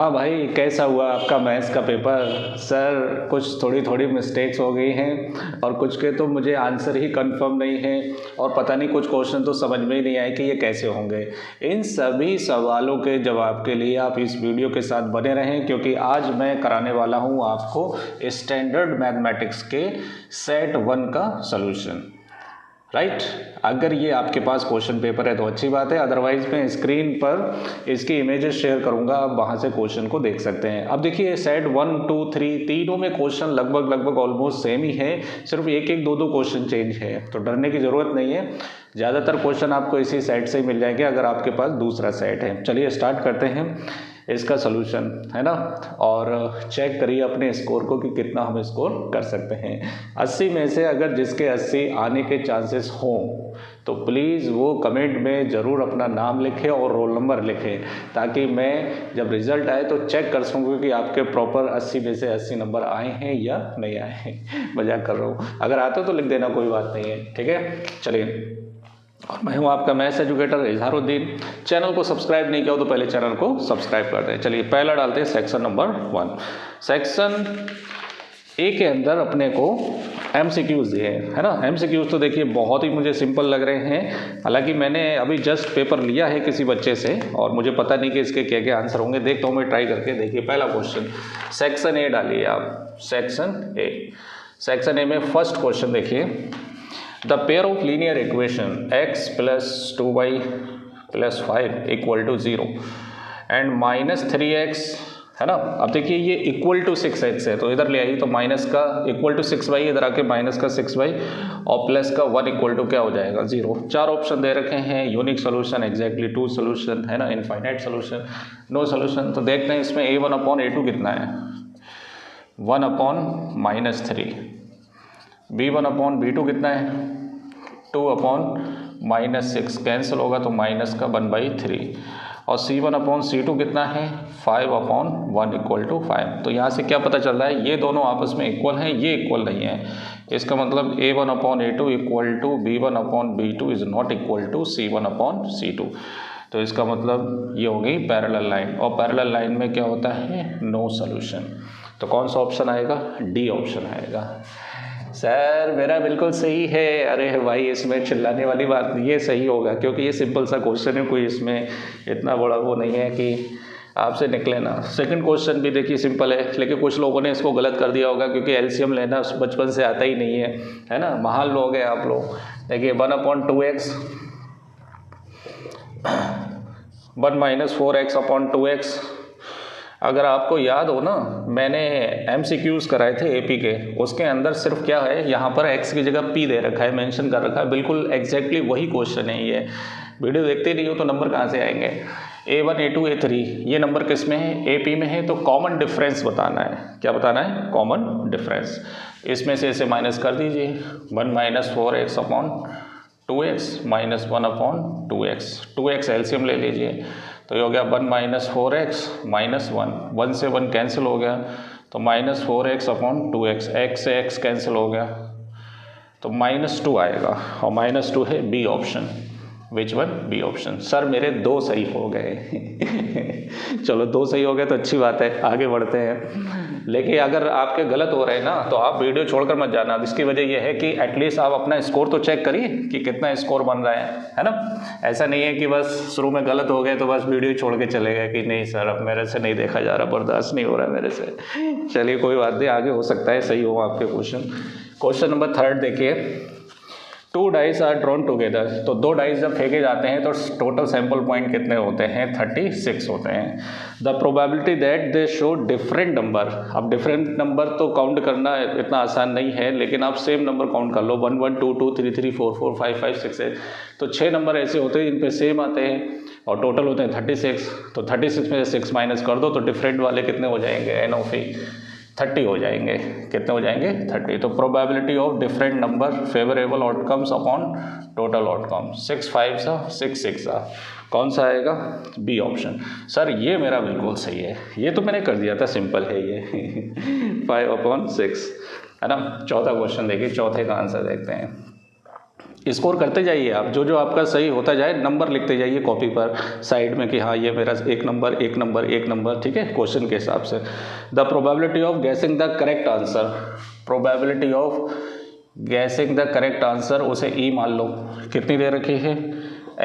हाँ भाई, कैसा हुआ आपका मैथ्स का पेपर? सर कुछ थोड़ी थोड़ी मिस्टेक्स हो गई हैं और कुछ के तो मुझे आंसर ही कंफर्म नहीं है और पता नहीं कुछ क्वेश्चन तो समझ में ही नहीं आए कि ये कैसे होंगे। इन सभी सवालों के जवाब के लिए आप इस वीडियो के साथ बने रहें, क्योंकि आज मैं कराने वाला हूँ आपको स्टैंडर्ड मैथमेटिक्स के सेट 1 का सॉल्यूशन। राइट। अगर ये आपके पास क्वेश्चन पेपर है तो अच्छी बात है, अदरवाइज मैं स्क्रीन पर इसकी इमेजेस शेयर करूंगा, आप वहां से क्वेश्चन को देख सकते हैं। अब देखिए सेट 1, 2, 3 तीनों में क्वेश्चन लगभग ऑलमोस्ट सेम ही है, सिर्फ एक एक दो क्वेश्चन चेंज है, तो डरने की ज़रूरत नहीं है। ज़्यादातर क्वेश्चन आपको इसी सेट से ही मिल जाएंगे अगर आपके पास दूसरा सेट है। चलिए स्टार्ट करते हैं इसका सलूशन, है ना। और चेक करिए अपने स्कोर को कि कितना हम स्कोर कर सकते हैं। 80 में से अगर जिसके 80 आने के चांसेस हों तो प्लीज़ वो कमेंट में ज़रूर अपना नाम लिखें और रोल नंबर लिखें, ताकि मैं जब रिज़ल्ट आए तो चेक कर सकूँ कि आपके प्रॉपर 80 में से 80 नंबर आए हैं या नहीं आए हैं। मजाक कर रहा हूँ, अगर आते तो लिख देना, कोई बात नहीं है, ठीक है। चलिए, और मैं हूँ आपका मैथ्स एजुकेटर इजहारुद्दीन। चैनल को सब्सक्राइब नहीं किया हो तो पहले चैनल को सब्सक्राइब कर दें। चलिए पहला डालते हैं सेक्शन नंबर 1। सेक्शन ए के अंदर अपने को MCQs दिए हैं, है ना। MCQs तो देखिए बहुत ही मुझे सिंपल लग रहे हैं, हालांकि मैंने अभी जस्ट पेपर लिया है किसी बच्चे से और मुझे पता नहीं कि इसके क्या क्या आंसर होंगे। देखता हूँ मैं ट्राई करके। देखिए पहला क्वेश्चन सेक्शन ए डालिए आप, सेक्शन ए में फर्स्ट क्वेश्चन देखिए। The pair of linear equation x plus 2y plus 5 equal to 0 and minus 3x, है ना। अब देखिए ये इक्वल टू 6x है तो इधर ले आइए, तो माइनस का इक्वल टू 6y, इधर आके माइनस का 6y और प्लस का 1 इक्वल टू क्या हो जाएगा 0। 4 ऑप्शन दे रखे हैं, यूनिक सोल्यूशन, एग्जैक्टली 2 सोल्यूशन, है ना, इनफाइनाइट सोल्यूशन, नो सोल्यूशन। तो देखते हैं इसमें a1/a2 कितना है, 1/-3, b1/b2 कितना है, 2/-6, कैंसिल होगा तो माइनस का 1/3, और c1/c2 कितना है, 5/1 इक्वल टू 5। तो यहाँ से क्या पता चल रहा है, ये दोनों आपस में इक्वल हैं, ये इक्वल नहीं है। इसका मतलब a1/a2 equal to b1/b2 is not equal to c1/c2। तो इसका मतलब ये हो गई पैरेलल लाइन, और पैरेलल लाइन में क्या होता है, नो सोल्यूशन। तो कौन सा ऑप्शन आएगा, डी ऑप्शन आएगा। सर मेरा बिल्कुल सही है। अरे भाई इसमें चिल्लाने वाली बात नहीं है, सही होगा क्योंकि ये सिंपल सा क्वेश्चन है, कोई इसमें इतना बड़ा वो नहीं है कि आपसे निकले ना। सेकंड क्वेश्चन भी देखिए सिंपल है, लेकिन कुछ लोगों ने इसको गलत कर दिया होगा क्योंकि एलसीएम लेना बचपन से आता ही नहीं है ना, महान लोग हैं आप लोग। देखिए 1/2x 1 - 4x/2x। अगर आपको याद हो ना, मैंने MCQs कराए थे AP के, उसके अंदर सिर्फ क्या है, यहाँ पर x की जगह p दे रखा है, मेंशन कर रखा है, बिल्कुल एग्जैक्टली वही क्वेश्चन है ये। वीडियो देखते नहीं हो तो नंबर कहाँ से आएंगे। A1, A2, A3 ये नंबर किस में है, AP में है, तो कॉमन डिफरेंस बताना है। क्या बताना है, कॉमन डिफरेंस। इसमें से इसे माइनस कर दीजिए, 1 - 4x/2x minus 1/2x, 2x LCM ले लीजिए, तो ये हो गया 1 - 4x माइनस 1, 1 से 1 कैंसिल हो गया, तो -4x/2x, x से x कैंसिल हो गया, तो -2 आएगा, और -2 है B option. Which one, B option. Sir मेरे 2 सही हो गए। चलो 2 सही हो गए तो अच्छी बात है, आगे बढ़ते हैं। लेकिन अगर आपके गलत हो रहे हैं ना तो आप वीडियो छोड़कर मत जाना। इसकी वजह यह है कि एटलीस्ट आप अपना स्कोर तो चेक करिए कि कितना स्कोर बन रहा है ना। ऐसा नहीं है कि बस शुरू में गलत हो गए तो बस वीडियो छोड़ के चले गए कि नहीं सर अब मेरे से नहीं देखा जा रहा, बर्दाश्त नहीं हो रहा है मेरे से। चलिए कोई बात नहीं, आगे हो सकता है सही हो आपके क्वेश्चन। क्वेश्चन नंबर 3 देखिए। 2 डाइस आर ड्रॉन टुगेदर, तो 2 डाइस जब फेंके जाते हैं तो टोटल सैंपल पॉइंट कितने होते हैं, 36 होते हैं। The probability that they show different number. अब डिफरेंट नंबर तो काउंट करना इतना आसान नहीं है, लेकिन आप सेम नंबर काउंट कर लो, 1 1 2 2 3 3 4 4 5 5 6 8। तो 6 नंबर ऐसे होते हैं जिन पे सेम आते हैं और टोटल होते हैं 36। तो 36 में से 6 माइनस कर दो तो डिफरेंट वाले कितने हो जाएंगे, एन ऑफ 30 हो जाएंगे। कितने हो जाएंगे, 30। तो probability of different number favourable outcomes upon total outcome, 6 5 6 6, कौन सा आएगा, बी ऑप्शन। सर ये मेरा बिल्कुल सही है, ये तो मैंने कर दिया था, सिंपल है ये। 5/6, है ना। चौथा क्वेश्चन देखिए, चौथे का आंसर देखते हैं। स्कोर करते जाइए आप, जो जो आपका सही होता जाए नंबर लिखते जाइए कॉपी पर साइड में कि हाँ ये मेरा 1 नंबर 1 नंबर 1 नंबर, ठीक है, क्वेश्चन के हिसाब से। The probability of guessing the correct answer, probability of guessing the correct answer, उसे ई मान लो, कितनी दे रखी है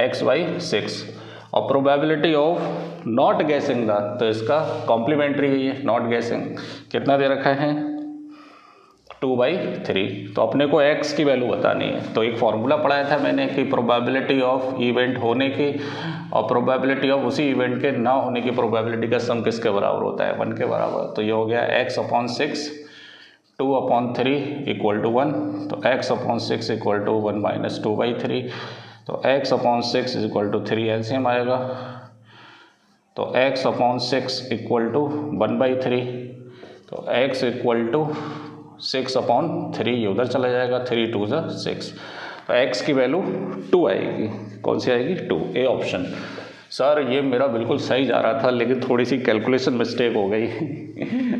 x/6, और probability of not guessing the, तो इसका कॉम्प्लीमेंट्री है ये नॉट गैसिंग, कितना दे रखा है 2/3। तो अपने को x की वैल्यू बतानी है। तो एक फॉर्मूला पढ़ाया था मैंने कि प्रोबेबिलिटी ऑफ इवेंट होने की और प्रोबेबिलिटी ऑफ उसी इवेंट के ना होने की प्रोबेबिलिटी का सम किसके बराबर होता है 1 के बराबर। तो ये हो गया x/6 2/3 = 1, तो x/6 = 1 - 2/3, तो x/6 = 3 एलसीएम आएगा, तो x/6 = 1/3, तो x = 6/3, ये उधर चला जाएगा, 3 2 6, तो x की वैल्यू 2 आएगी। कौन सी आएगी 2, ए ऑप्शन। सर ये मेरा बिल्कुल सही जा रहा था लेकिन थोड़ी सी कैलकुलेशन मिस्टेक हो गई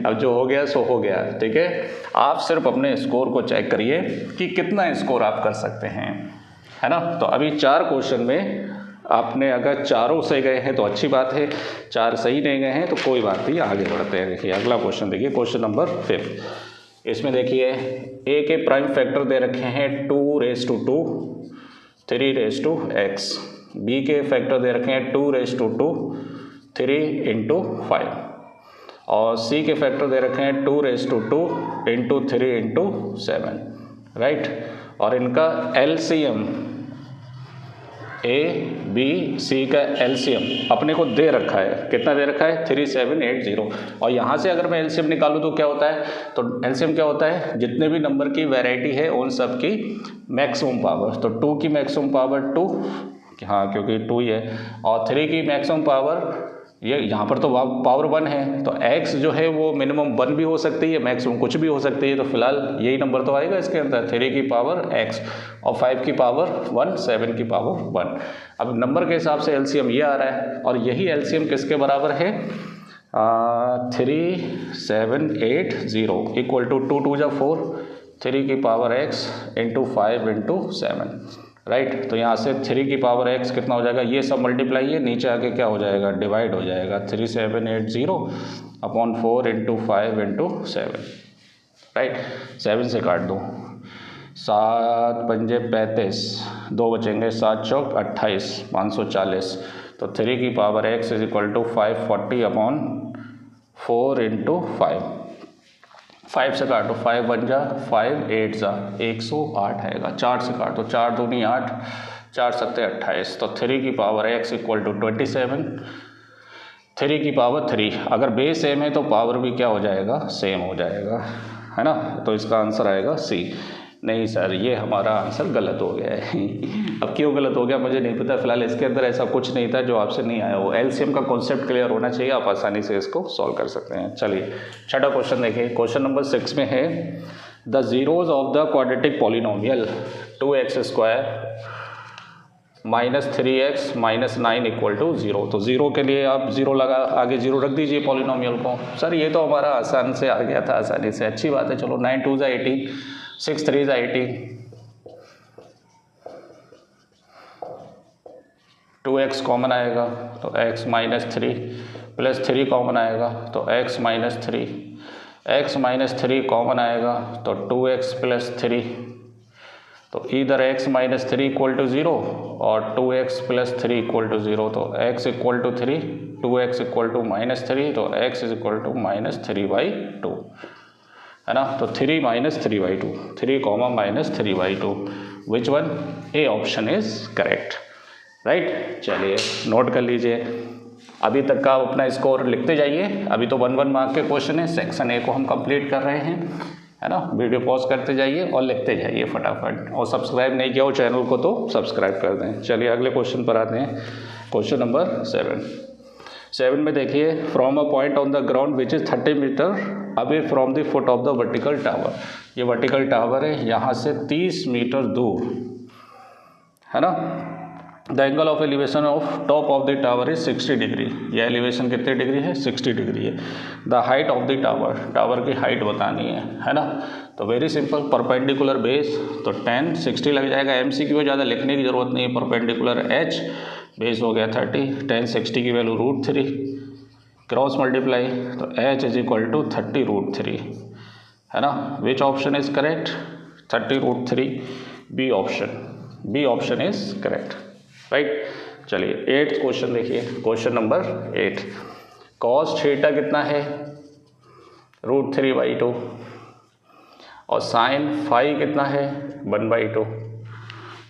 अब जो हो गया सो हो गया, ठीक है। आप सिर्फ अपने स्कोर को चेक करिए कि कितना स्कोर आप कर सकते हैं, है ना। तो अभी 4 क्वेश्चन में आपने अगर चारों सही गए हैं तो अच्छी बात है, 4 सही नहीं गए हैं तो कोई बात नहीं, आगे बढ़ते हैं। देखिए अगला क्वेश्चन, देखिए क्वेश्चन नंबर 5। इसमें देखिए a के प्राइम फैक्टर दे रखे हैं 2⁻², 3⁻x, b के फैक्टर दे रखे हैं 2⁻2, 3 × 5, और c के फैक्टर दे रखे हैं 2⁻2 × 3 × 7, राइट। और इनका एलसीएम ए बी सी का एलसीएम अपने को दे रखा है, कितना दे रखा है 3780, और यहाँ से अगर मैं एलसीएम निकालूँ तो क्या होता है, तो एलसीएम क्या होता है, जितने भी नंबर की वैरायटी है उन सब की मैक्सिमम पावर। तो 2 की मैक्सिमम पावर 2, हाँ क्योंकि 2 ही है, और 3 की मैक्सिमम पावर, ये यहाँ पर तो पावर 1 है, तो x जो है वो मिनिमम 1 भी हो सकती है, मैक्सिमम कुछ भी हो सकती है, तो फिलहाल यही नंबर तो आएगा इसके अंदर, 3 की पावर x और 5 की पावर 1, 7 की पावर 1। अब नंबर के हिसाब से एलसीएम ये आ रहा है, और यही एलसीएम किसके बराबर है 3780 = 2 2 4, 3 की पावर x × 5 × 7, राइट। तो यहाँ से 3 की पावर x कितना हो जाएगा, ये सब मल्टीप्लाई है, नीचे आके क्या हो जाएगा डिवाइड हो जाएगा, 3780/4 × 5 × 7, राइट। 7 से काट दो, 7 पंजे 35, 2 बचेंगे, 7 चौक 28, 540, तो 3 की पावर x = 540/4 × 5, 5 से काटो, 5 1 जा 5 8 जा 108 आएगा, 4 से काटो, 4 दूनी 8, 4 7 28, तो 3 की पावर x = 27, 3 की पावर 3, अगर बेस सेम है तो पावर भी क्या हो जाएगा सेम हो जाएगा, है ना। तो इसका आंसर आएगा सी। नहीं सर ये हमारा आंसर गलत हो गया है अब क्यों गलत हो गया मुझे नहीं पता, फिलहाल इसके अंदर ऐसा कुछ नहीं था जो आपसे नहीं आया हो। एलसीएम का कॉन्सेप्ट क्लियर होना चाहिए, आप आसानी से इसको सॉल्व कर सकते हैं। चलिए छठा क्वेश्चन देखिए, क्वेश्चन नंबर 6 में है the zeros of the quadratic polynomial 2x² - 3x - 9 = 0। तो 0 के लिए आप 0 लगा, आगे 0 रख दीजिए पॉलिनोमियल को। सर ये तो हमारा आसान से आ गया था, आसानी से, अच्छी बात है। चलो 9 2 18, 6 3 18, 2x कॉमन आएगा तो x - 3 प्लस 3 कॉमन आएगा तो x - 3, x - 3 कॉमन आएगा तो 2x + 3, तो इधर x - 3 = 0 और 2x + 3 = 0, तो x = 3, 2x = -3, तो x = -3/2, है ना। तो 3 - 3/2, 3, -3/2, विच one, A option is correct, right. चलिए नोट कर लीजिए, अभी तक का आप अपना स्कोर लिखते जाइए। अभी तो 1 1 मार्क के क्वेश्चन है, सेक्शन ए को हम कंप्लीट कर रहे हैं, है ना। वीडियो पॉज करते जाइए और लिखते जाइए फटाफट, और सब्सक्राइब नहीं किया हो चैनल को तो सब्सक्राइब कर दें। चलिए अगले क्वेश्चन पर आते हैं, क्वेश्चन नंबर 7 में देखिए, from a point on the ground which is 30 metre away from the foot of the vertical tower. ये वर्टिकल टावर है, यहाँ से 30 मीटर दूर, है ना, the angle of elevation of top of the tower is 60 degree. यह elevation कितने degree है? 60 डिग्री है। The height of the tower, tower की हाइट बतानी है ना। तो वेरी सिंपल, परपेंडिकुलर बेस तो 10 60 लग जाएगा। MCQ ज़्यादा लिखने की ज़रूरत नहीं है। परपेंडिकुलर H, बेस हो गया 30, 10 60 की वैल्यू √3, क्रॉस मल्टीप्लाई तो H इज इक्वल टू 30√3 है ना। Which option is correct? 30√3 B option, B option is correct, right. चलिए 8th क्वेश्चन देखिए, क्वेश्चन नंबर 8। cos थीटा कितना है? √3/2 और sin फाई कितना है? 1/2।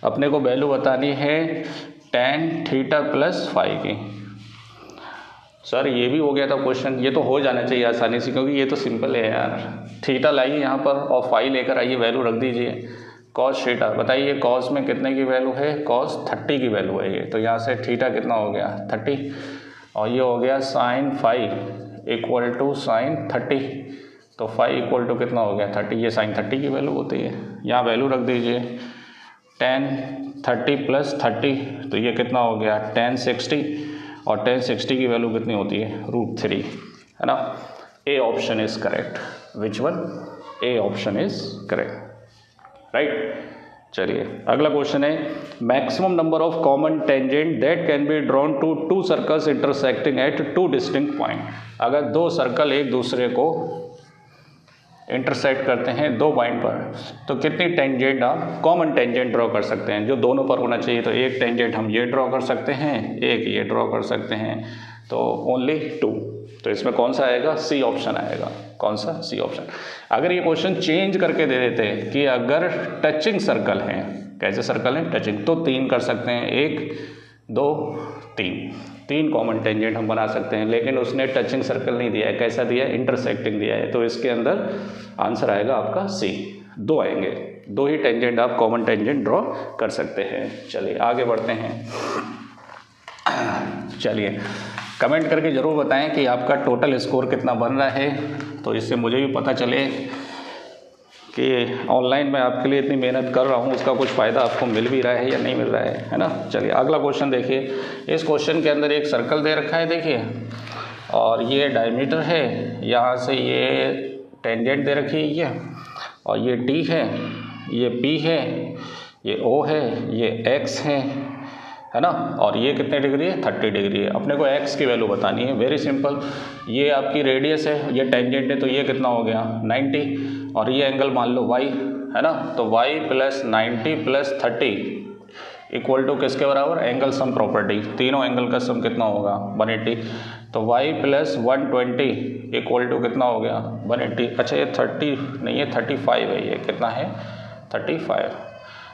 अपने को वैल्यू बतानी है tan थीटा प्लस फाई की। सर ये भी हो गया था क्वेश्चन, ये तो हो जाना चाहिए आसानी से क्योंकि ये तो सिंपल है यार। थीटा लाइए यहाँ पर और फाई लेकर आइए, वैल्यू रख दीजिए। cos थीटा बताइए, cos में कितने की वैल्यू है? cos 30 की वैल्यू है ये, तो यहाँ से थीटा कितना हो गया? 30। और ये हो गया sin phi equal to sin 30, तो फाई इक्वल टू कितना हो गया? 30। ये sin 30 की वैल्यू होती है, यहाँ वैल्यू रख दीजिए। tan 30 प्लस 30 तो ये कितना हो गया? tan 60, और tan 60 की वैल्यू कितनी होती है? √3 है ना। A option is correct. Which one? A option is correct, right. चलिए अगला क्वेश्चन है, maximum number of common tangent that can be drawn to two circles intersecting at two distinct point. अगर दो सर्कल एक दूसरे को इंटरसेक्ट करते हैं दो पॉइंट पर, तो कितनी टेंजेंट आप कॉमन टेंजेंट ड्रॉ कर सकते हैं जो दोनों पर होना चाहिए? तो एक टेंजेंट हम ये ड्रॉ कर सकते हैं, एक ये ड्रॉ कर सकते हैं, तो ओनली 2। तो इसमें कौन सा आएगा? सी ऑप्शन आएगा। कौन सा? C option. अगर ये क्वेश्चन चेंज करके दे देते हैं कि अगर टचिंग सर्कल हैं, कैसे सर्कल हैं? टचिंग, तो 3 कर सकते हैं, 1 2 3 कॉमन टेंजेंट हम बना सकते हैं। लेकिन उसने टचिंग सर्कल नहीं दिया है, कैसा दिया है? इंटरसेक्टिंग दिया है। तो इसके अंदर आंसर आएगा आपका सी। 2 आएंगे, 2 ही टेंजेंट आप कॉमन टेंजेंट ड्रॉ कर सकते हैं। चलिए आगे बढ़ते हैं। चलिए कमेंट करके ज़रूर बताएं कि आपका टोटल स्कोर कितना बन रहा है, तो इससे मुझे भी पता चले कि ऑनलाइन में आपके लिए इतनी मेहनत कर रहा हूँ, उसका कुछ फ़ायदा आपको मिल भी रहा है या नहीं मिल रहा है ना। चलिए अगला क्वेश्चन देखिए। इस क्वेश्चन के अंदर एक सर्कल दे रखा है देखिए, और ये डायमीटर है, यहाँ से ये टेंजेंट दे रखी है ये, और ये डी है, ये पी है, ये ओ है, ये एक्स है ना। और ये कितने डिग्री है? 30 डिग्री है। अपने को एक्स की वैल्यू बतानी है। वेरी सिंपल, ये आपकी रेडियस है, ये टेंजेंट है, तो ये कितना हो गया? 90, और ये एंगल मान लो y है ना। तो y plus 90 plus 30 equal to किसके बराबर? एंगल सम प्रॉपर्टी, तीनों एंगल का सम कितना होगा? 180। तो y प्लस 120 इक्वल टू कितना हो गया? 180। अच्छा ये 30 नहीं है, 35 है। ये कितना है? 35।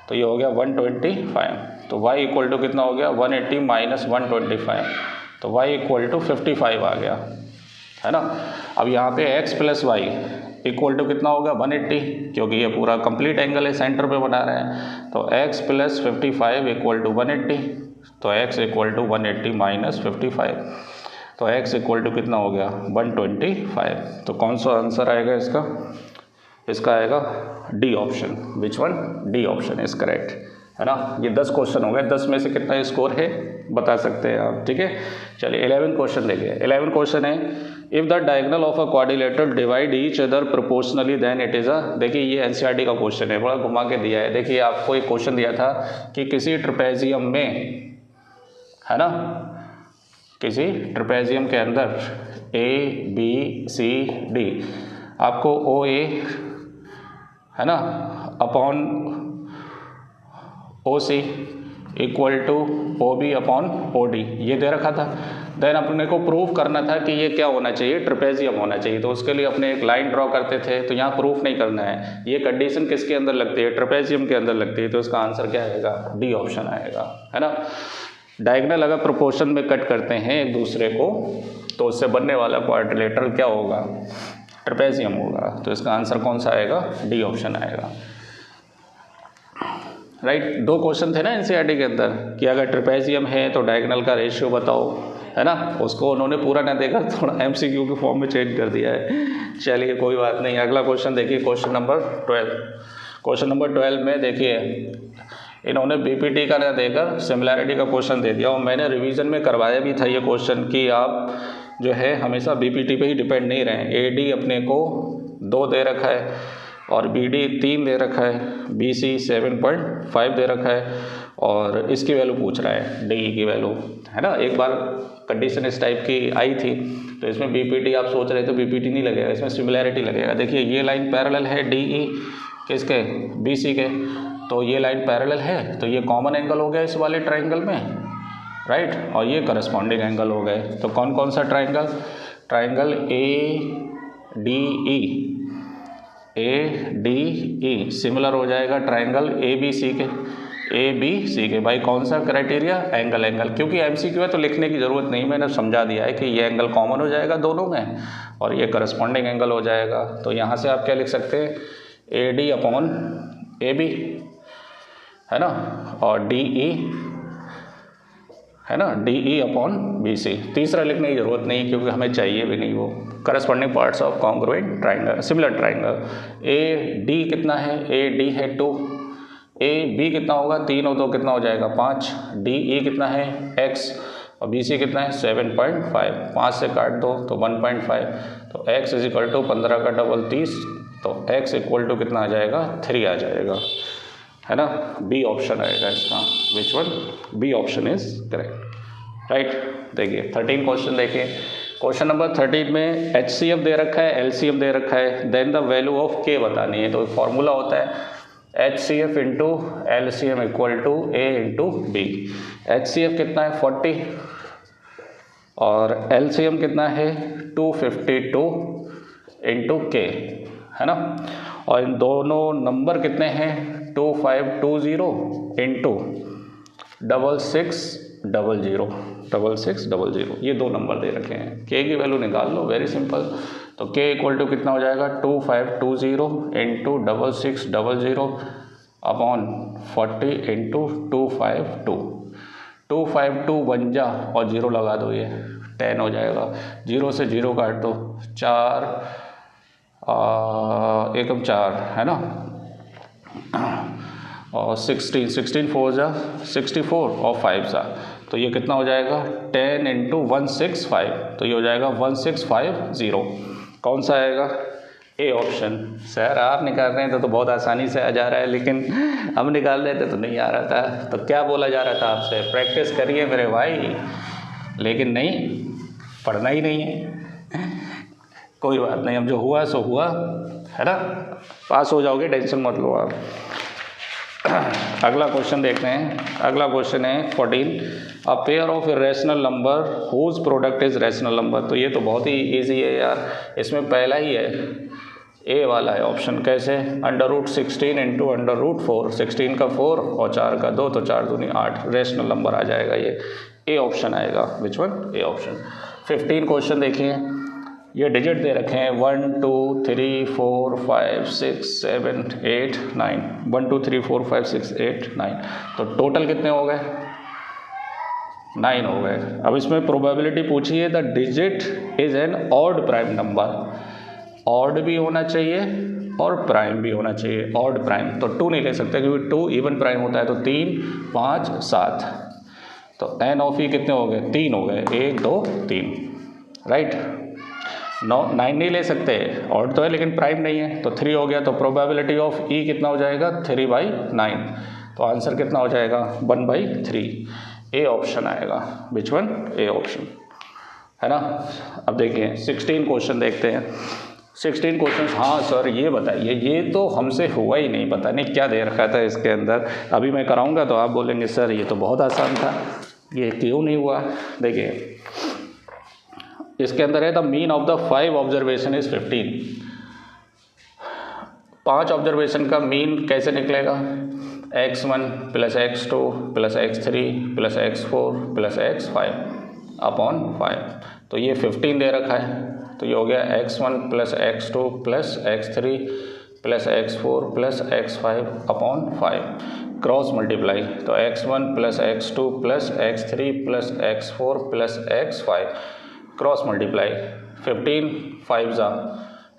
तो ये हो गया 125। तो y इक्वल टू कितना हो गया? 180 माइनस 125, तो y इक्वल टू 55 आ गया है ना। अब यहाँ पे x plus y equal to कितना होगा? 180, क्योंकि ये पूरा कंप्लीट एंगल है, सेंटर पे बना रहे हैं। तो x प्लस 55 इक्वल टू 180, तो x इक्वल टू 180 माइनस 55, तो x इक्वल टू कितना हो गया? 125। तो कौन सा आंसर आएगा इसका? इसका आएगा D option. Which one? D option is correct है ना। ये 10 क्वेश्चन हो गए, 10 में से कितना स्कोर है बता सकते हैं आप, ठीक है। चलिए 11 क्वेश्चन देखिए। 11 क्वेश्चन है, if the diagonal of a quadrilateral divide each other proportionally then it is a. देखिए ये एनसीईआरटी का क्वेश्चन है, बड़ा घुमा के दिया है। देखिए आपको एक क्वेश्चन दिया था कि किसी ट्रेपेजियम में है ना, किसी ट्रेपेजियम के अंदर ABCD आपको OA है ना upon OC equal to OB upon OD ये दे रखा था। देन अपने को प्रूफ करना था कि ये क्या होना चाहिए? ट्रेपेजियम होना चाहिए। तो उसके लिए अपने एक लाइन ड्रॉ करते थे। तो यहाँ प्रूफ नहीं करना है, ये कंडीशन किसके अंदर लगती है? ट्रेपेजियम के अंदर लगती है। तो इसका आंसर क्या आएगा? डी ऑप्शन आएगा है ना। डायगोनल अगर प्रोपोर्शन में कट करते हैं एक दूसरे को, तो उससे बनने वाला क्वाड्रिलेटरल क्या होगा? ट्रेपेजियम होगा। तो इसका आंसर कौन सा आएगा? डी ऑप्शन आएगा, राइट। 2 क्वेश्चन थे ना एनसीईआरटी के अंदर कि अगर ट्रेपेजियम है तो डायगोनल का रेशियो बताओ, है ना। उसको उन्होंने पूरा ना देखा, थोड़ा MCQ के फॉर्म में चेंज कर दिया है। चलिए कोई बात नहीं। अगला क्वेश्चन देखिए, क्वेश्चन नंबर 12। क्वेश्चन नंबर 12 में देखिए, इन्होंने बीपीटी का ना देकर सिमिलैरिटी का क्वेश्चन दे दिया, और मैंने रिवीजन में करवाया भी था ये क्वेश्चन कि आप जो है हमेशा बीपीटी पे ही डिपेंड नहीं रहें। एडी अपने को 2 दे रखा है और बीडी 3 दे रखा है, बीसी 7.5 दे रखा है, और इसकी वैल्यू पूछ रहा है डी की वैल्यू, है ना। एक बार कंडीशन इस टाइप की आई थी, तो इसमें बीपीटी आप सोच रहे थे बीपीटी नहीं लगेगा, इसमें सिमिलैरिटी लगेगा। देखिए ये लाइन पैरेलल है डीई किसके, बीसी के, तो ये लाइन पैरेलल है, तो ये कॉमन एंगल हो गया इस वाले ट्राइंगल में, राइट, और ये करस्पॉन्डिंग एंगल हो गए। तो कौन कौन सा triangle, triangle A D E similar हो जाएगा ट्राइंगल ए बी सी के। भाई कौन सा क्राइटेरिया, एंगल, क्योंकि एमसीक्यू है तो लिखने की ज़रूरत नहीं, मैंने समझा दिया है कि ये एंगल कॉमन हो जाएगा दोनों में और ये करस्पॉन्डिंग एंगल हो जाएगा। तो यहाँ से आप क्या लिख सकते हैं, A D upon A B, है ना, और डी ई, है ना, D E upon B C. तीसरा लिखने की ज़रूरत नहीं क्योंकि हमें चाहिए भी नहीं वो। Corresponding parts of congruent triangle, similar triangle. A D कितना है, ए डी है 2, ए बी कितना होगा 3 हो तो कितना हो जाएगा 5, डी ई कितना है x और बी सी कितना है 7.5, 5 से काट दो तो 1.5, तो x इज इक्वल टू 15 का डबल 30, तो x इक्वल टू कितना आ जाएगा 3 आ जाएगा, है ना। बी ऑप्शन आएगा इसका, which one, B option is correct, right. देखिए 13 क्वेश्चन देखिए, क्वेश्चन नंबर 13 में HCF दे रखा है, LCM दे रखा है, then the value of K बतानी है। तो फॉर्मूला होता है HCF into LCM equal to A into B. HCF कितना है 40 और LCM कितना है 252 इंटू K, है ना, और इन दोनों नंबर कितने हैं 2520 इंटू 6600, ये 2 नंबर दे रखे हैं। K की वैल्यू निकाल लो, वेरी सिंपल। तो K इक्वल टू कितना हो जाएगा 2520 इंटू 6600 अपॉन 40 इंटू 252, 252 बन जा और 0 लगा दो, ये 10 हो जाएगा। 0 से 0 काट दो, 4 एकम 4, है ना, और 16 4 जा 64 और 5 जा, तो ये कितना हो जाएगा 10 इंटू 165, तो ये हो जाएगा 1650। कौन सा आएगा, ए ऑप्शन। सर आप निकाल रहे हैं तो बहुत आसानी से आ जा रहा है, लेकिन हम निकाल रहे थे तो नहीं आ रहा था। तो क्या बोला जा रहा था आपसे, प्रैक्टिस करिए मेरे भाई, लेकिन नहीं, पढ़ना ही नहीं है। कोई बात नहीं, अब जो हुआ सो हुआ, है ना, पास हो जाओगे, टेंशन मत लो आप। अगला क्वेश्चन देखते हैं। अगला क्वेश्चन है 14, a pair of irrational number whose product is rational number. तो ये तो बहुत ही इजी है यार, इसमें पहला ही है, ए वाला है ऑप्शन। कैसे, √16 इंटू √4, 16 का 4 और 4 का 2, तो 4 दूनी 8, रैशनल नंबर आ जाएगा, ये ए ऑप्शन आएगा। Which one, A option. 15 question देखिए, ये डिजिट दे रखे हैं 1 2 3 4 5 6 7 8 9, 1 2 3 4 5 6 8 9, तो टोटल कितने हो गए 9 हो गए। अब इसमें प्रोबेबिलिटी पूछी है, the digit is an odd prime number. Odd भी होना चाहिए और प्राइम भी होना चाहिए, ऑड प्राइम। तो 2 नहीं ले सकते क्योंकि 2 इवन प्राइम होता है, तो 3 5 7, तो एन ऑफ ई कितने हो गए 3 हो गए, 1 2 3, राइट। 9 नहीं ले सकते, ऑड तो है लेकिन प्राइम नहीं है, तो 3 हो गया। तो प्रोबेबिलिटी ऑफ ई कितना हो जाएगा 3/9, तो आंसर कितना हो जाएगा 1/3, ए ऑप्शन आएगा। विच वन, ए ऑप्शन, है ना। अब देखिए 16 क्वेश्चन देखते हैं। 16 क्वेश्चन, हाँ सर ये बताइए, ये तो हमसे हुआ ही नहीं, पता नहीं क्या दे रखा था इसके अंदर। अभी मैं कराऊंगा तो आप बोलेंगे सर ये तो बहुत आसान था, ये क्यों नहीं हुआ। देखिए इसके अंदर है, the mean of the 5 observation is 15। 5 observation का मीन कैसे निकलेगा, x1 + x2 + x3 + x4 + x5 upon 5, तो ये 15 दे रखा है, तो ये हो गया x1 + x2 + x3 + x4 + x5 upon 5, cross multiply, तो x1 + x2 + x3 + x4 + x5 cross multiply, 15 5 जा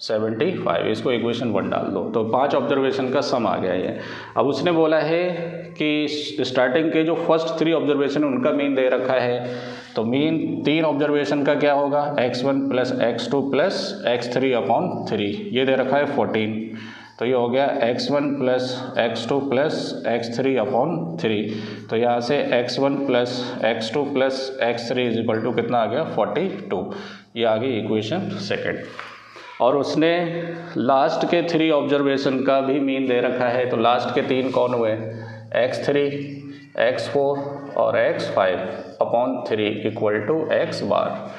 75, इसको इक्वेशन 1 डाल दो तो 5 ऑब्जर्वेशन का सम आ गया ये। अब उसने बोला है कि स्टार्टिंग के जो फर्स्ट 3 ऑब्जर्वेशन उनका मीन दे रखा है, तो मीन 3 ऑब्जर्वेशन का क्या होगा, x1 plus x2 plus x3 upon 3, ये दे रखा है 14, तो ये हो गया x1 plus x2 plus x3 upon 3, तो यहाँ से x1 plus x2 plus x3 is equal to कितना आ गया 42, ये आ गई इक्वेशन सेकेंड। और उसने लास्ट के 3 ऑब्जर्वेशन का भी मीन दे रखा है, तो लास्ट के 3 कौन हुए, x3, x4 और x5 upon 3 equal to x बार,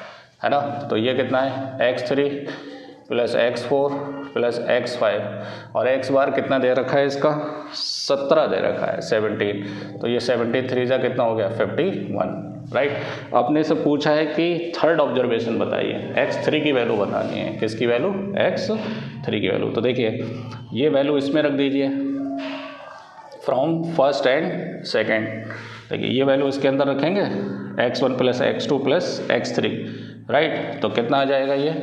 है ना। तो ये कितना है x3 plus x4 plus x5 और x बार कितना दे रखा है इसका 17 दे रखा है 17, तो ये 73 जा कितना हो गया 51, राइट। आपने से पूछा है कि थर्ड ऑब्जर्वेशन बताइए, x3 की वैल्यू बतानी है, किसकी वैल्यू, x3 की वैल्यू। तो देखिए ये वैल्यू इसमें रख दीजिए फ्रॉम फर्स्ट एंड सेकेंड, देखिए ये वैल्यू इसके अंदर रखेंगे x1 plus x2 plus x3, right. तो कितना आ जाएगा ये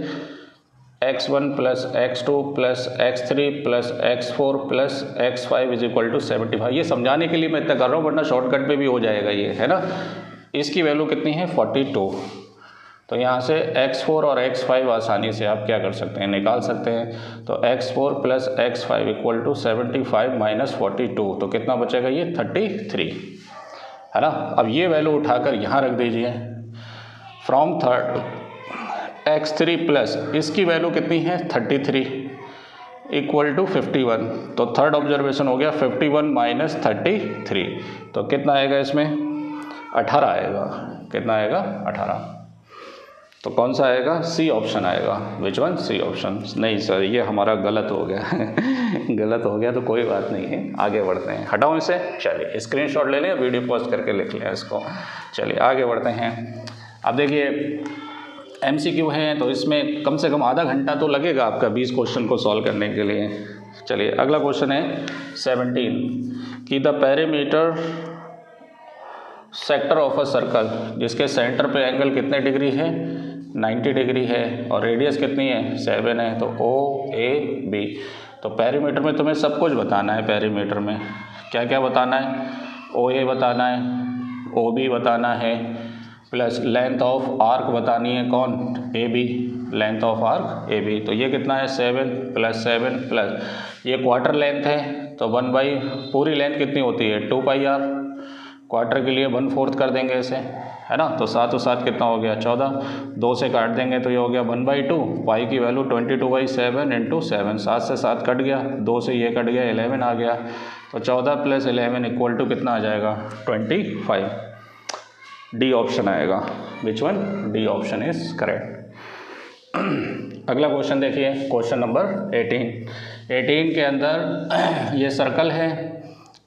x1 plus x2 plus x3 plus x4 plus x5 is equal to 75। ये समझाने के लिए मैं इतना कर रहा हूँ, वरना शॉर्टकट पे भी हो जाएगा ये, है ना। इसकी वैल्यू कितनी है 42, तो यहाँ से x4 और x5 आसानी से आप क्या कर सकते हैं, निकाल सकते हैं। तो x4 plus x5 equal to 75 minus 42, तो कितना बचेगा ये 33, है ना। अब ये वैल्यू उठाकर यहाँ रख दीजिए फ्रॉम थर्ड x3 प्लस इसकी वैल्यू कितनी है 33 इक्वल टू 51, तो थर्ड ऑब्जर्वेशन हो गया 51 माइनस 33, तो कितना आएगा इसमें 18 आएगा, कितना आएगा 18, तो कौन सा आएगा, सी ऑप्शन आएगा। Which one, C option. नहीं सर ये हमारा गलत हो गया गलत हो गया तो कोई बात नहीं है, आगे बढ़ते हैं, हटाओ इसे। चलिए स्क्रीनशॉट ले लें, वीडियो पॉज करके लिख लें इसको। चलिए आगे बढ़ते हैं। अब देखिए MCQ है तो इसमें कम से कम आधा घंटा तो लगेगा आपका 20 क्वेश्चन को सॉल्व करने के लिए। चलिए अगला क्वेश्चन है 17 कि the perimeter sector of a circle, जिसके सेंटर पे एंगल कितने डिग्री है 90 डिग्री है और रेडियस कितनी है 7 है, तो OAB। तो पेरीमीटर में तुम्हें सब कुछ बताना है, पेरीमीटर में क्या क्या बताना है, OA बताना है, OB बताना है, प्लस लेंथ ऑफ आर्क बतानी है कौन, AB, length of arc AB। तो ये कितना है 7 प्लस 7 प्लस ये क्वार्टर लेंथ है, तो 1/, पूरी लेंथ कितनी होती है 2πr, क्वार्टर के लिए 1/4 कर देंगे इसे, है ना। तो 7 और 7 कितना हो गया 14, 2 से काट देंगे तो ये हो गया 1/2, पाई की वैल्यू 22/7 इंटू 7, 7 से 7 कट गया, 2 से ये कट गया 11 आ गया, तो 14 प्लस 11 इक्वल टू कितना आ जाएगा 25, डी ऑप्शन आएगा। Which one, D option is correct. अगला क्वेश्चन देखिए, क्वेश्चन नंबर 18 के अंदर ये सर्कल है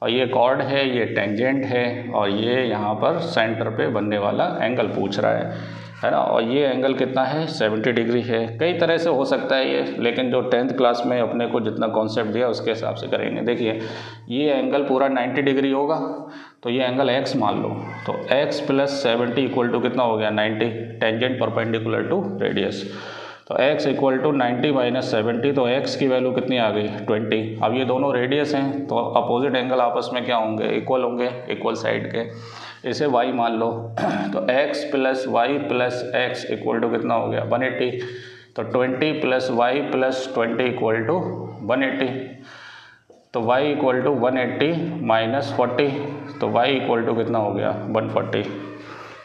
और ये कॉर्ड है, ये टेंजेंट है और ये यहाँ पर सेंटर पे बनने वाला एंगल पूछ रहा है ना। और ये एंगल कितना है 70 डिग्री है। कई तरह से हो सकता है ये, लेकिन जो 10th क्लास में अपने को जितना कॉन्सेप्ट दिया उसके हिसाब से करेंगे। देखिए ये एंगल पूरा 90 डिग्री होगा, तो ये एंगल x मान लो, तो x प्लस 70 इक्वल टू कितना हो गया 90, टेंजेंट परपेंडिकुलर टू रेडियस, तो x इक्वल टू 90 माइनस 70, तो x की वैल्यू कितनी आ गई 20। अब ये दोनों रेडियस हैं तो अपोजिट एंगल आपस में क्या होंगे, इक्वल होंगे, इक्वल साइड के, इसे y मान लो तो x plus y plus x equal to कितना हो गया 180, तो 20 plus y plus 20 equal to 180, तो y इक्वल टू 180 माइनस 40, तो y इक्वल टू कितना हो गया 140,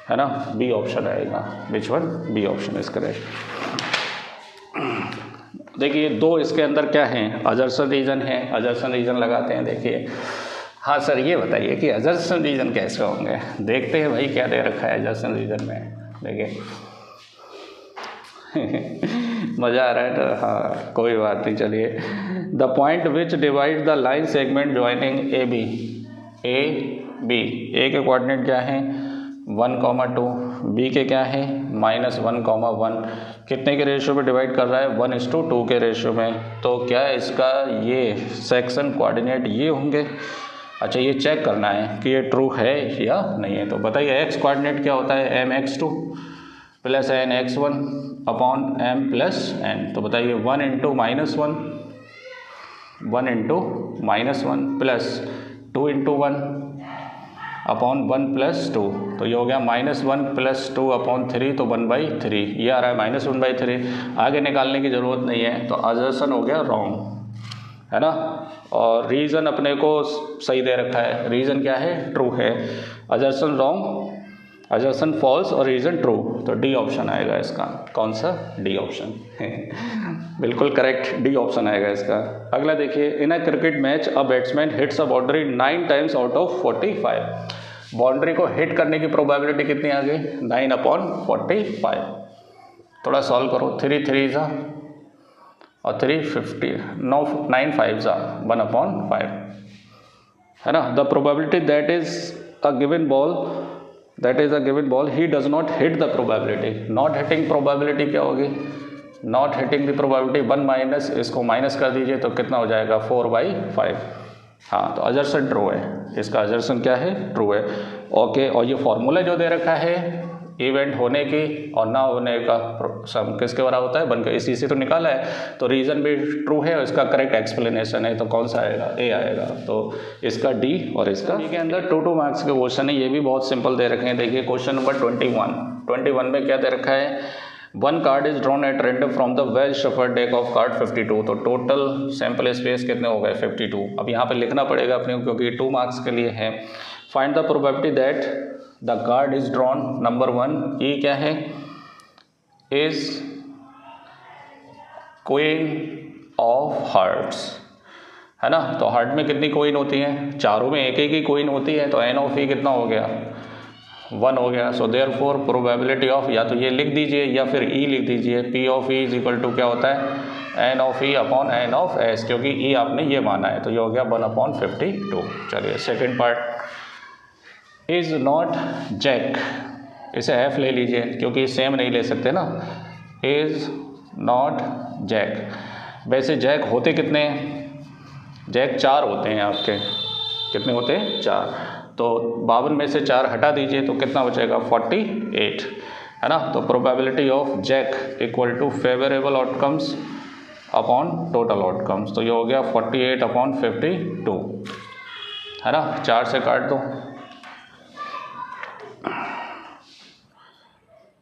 है ना। बी ऑप्शन आएगा। Which one, B option is correct. देखिए दो इसके अंदर क्या हैं, अजर्सन रीजन है, अजर्सन रीजन लगाते हैं। देखिए हाँ सर ये बताइए कि अजर्सन रीजन कैसे होंगे, देखते हैं भाई क्या दे रखा है अजर्सन रीजन में। देखिए मज़ा आ रहा है तो हाँ कोई बात नहीं। चलिए the point which divide the line segment joining AB, ए के कोऑर्डिनेट क्या है 1,2, बी के क्या है -1,1, कितने के रेशियो में डिवाइड कर रहा है 1:2 के रेशियो में। तो क्या इसका ये सेक्शन कोऑर्डिनेट ये होंगे। अच्छा ये चेक करना है कि ये ट्रू है या नहीं है। तो बताइए एक्स कोऑर्डिनेट क्या होता है mx2 प्लस nx1 1/m+n। तो बताइए 1 × -1, 1 × -1 प्लस 2 × 1/1 + 2, तो ये हो गया -1 + 2/3, तो 1/3 ये आ रहा है -1/3। आगे निकालने की ज़रूरत नहीं है, तो असर्शन हो गया रॉन्ग, है ना। और रीज़न अपने को सही दे रखा है, रीज़न क्या है, ट्रू है। असर्शन रॉन्ग, असर्शन फॉल्स और रीज़न ट्रू, तो डी ऑप्शन आएगा इसका। कौन सा? डी ऑप्शन बिल्कुल करेक्ट, डी ऑप्शन आएगा इसका। अगला देखिए, in a cricket match a batsman hits a boundary 9 times out of 45। Boundary को हिट करने की प्रोबेबिलिटी कितनी आ गई? 9/45। थोड़ा सॉल्व करो, 3 3 और 3 50, 9 5 1/5, है ना। The probability that is a given ball he does not hit the probability. Not hitting probability क्या होगी? Not hitting the probability 1 minus, इसको माइनस कर दीजिए तो कितना हो जाएगा? 4/5। हाँ, तो असर्शन ट्रू है, इसका असर्शन क्या है? ट्रू है। ओके, और ये फॉर्मूला जो दे रखा है इवेंट होने की और ना होने का सम किसके बराबर होता है? बनकर, इसी से तो निकाला है, तो रीज़न भी ट्रू है और इसका करेक्ट एक्सप्लेनेशन है, तो कौन सा आएगा? ए आएगा। तो इसका डी और इसका डी के अंदर 2 मार्क्स के क्वेश्चन है, ये भी बहुत सिंपल दे रखे हैं। देखिए क्वेश्चन नंबर 21 में क्या दे रखा है? 1 card is drawn at random from the well shuffled deck of card 52। तो टोटल सैंपल स्पेस कितने हो गए? 52। अब यहाँ पे लिखना पड़ेगा अपने को, क्योंकि 2 मार्क्स के लिए है। Find the probability that the card is drawn. Number 1 ये क्या है? इज क्वीन ऑफ हार्ट्स, है ना। तो हार्ट में कितनी कोइन होती हैं? चारों में एक एक ही कोइन होती है, तो एन ऑफ ई कितना हो गया? 1 हो गया। सो देयरफॉर प्रोबेबिलिटी ऑफ, या तो ये लिख दीजिए या फिर ई लिख दीजिए, P of E is equal to क्या होता है? N of E upon N of S, क्योंकि ई आपने ये माना है, तो ये हो गया 1/52। चलिए second part, is not jack, इसे एफ ले लीजिए क्योंकि सेम नहीं ले सकते ना। इज नॉट जैक, वैसे जैक होते कितने हैं? जैक 4 होते हैं आपके, कितने होते हैं? 4। तो 52 में से 4 हटा दीजिए तो कितना बचेगा? 48, है ना। तो probability of jack equal to favourable outcomes upon total outcomes, तो ये हो गया 48/52, है ना। 4 से काट दो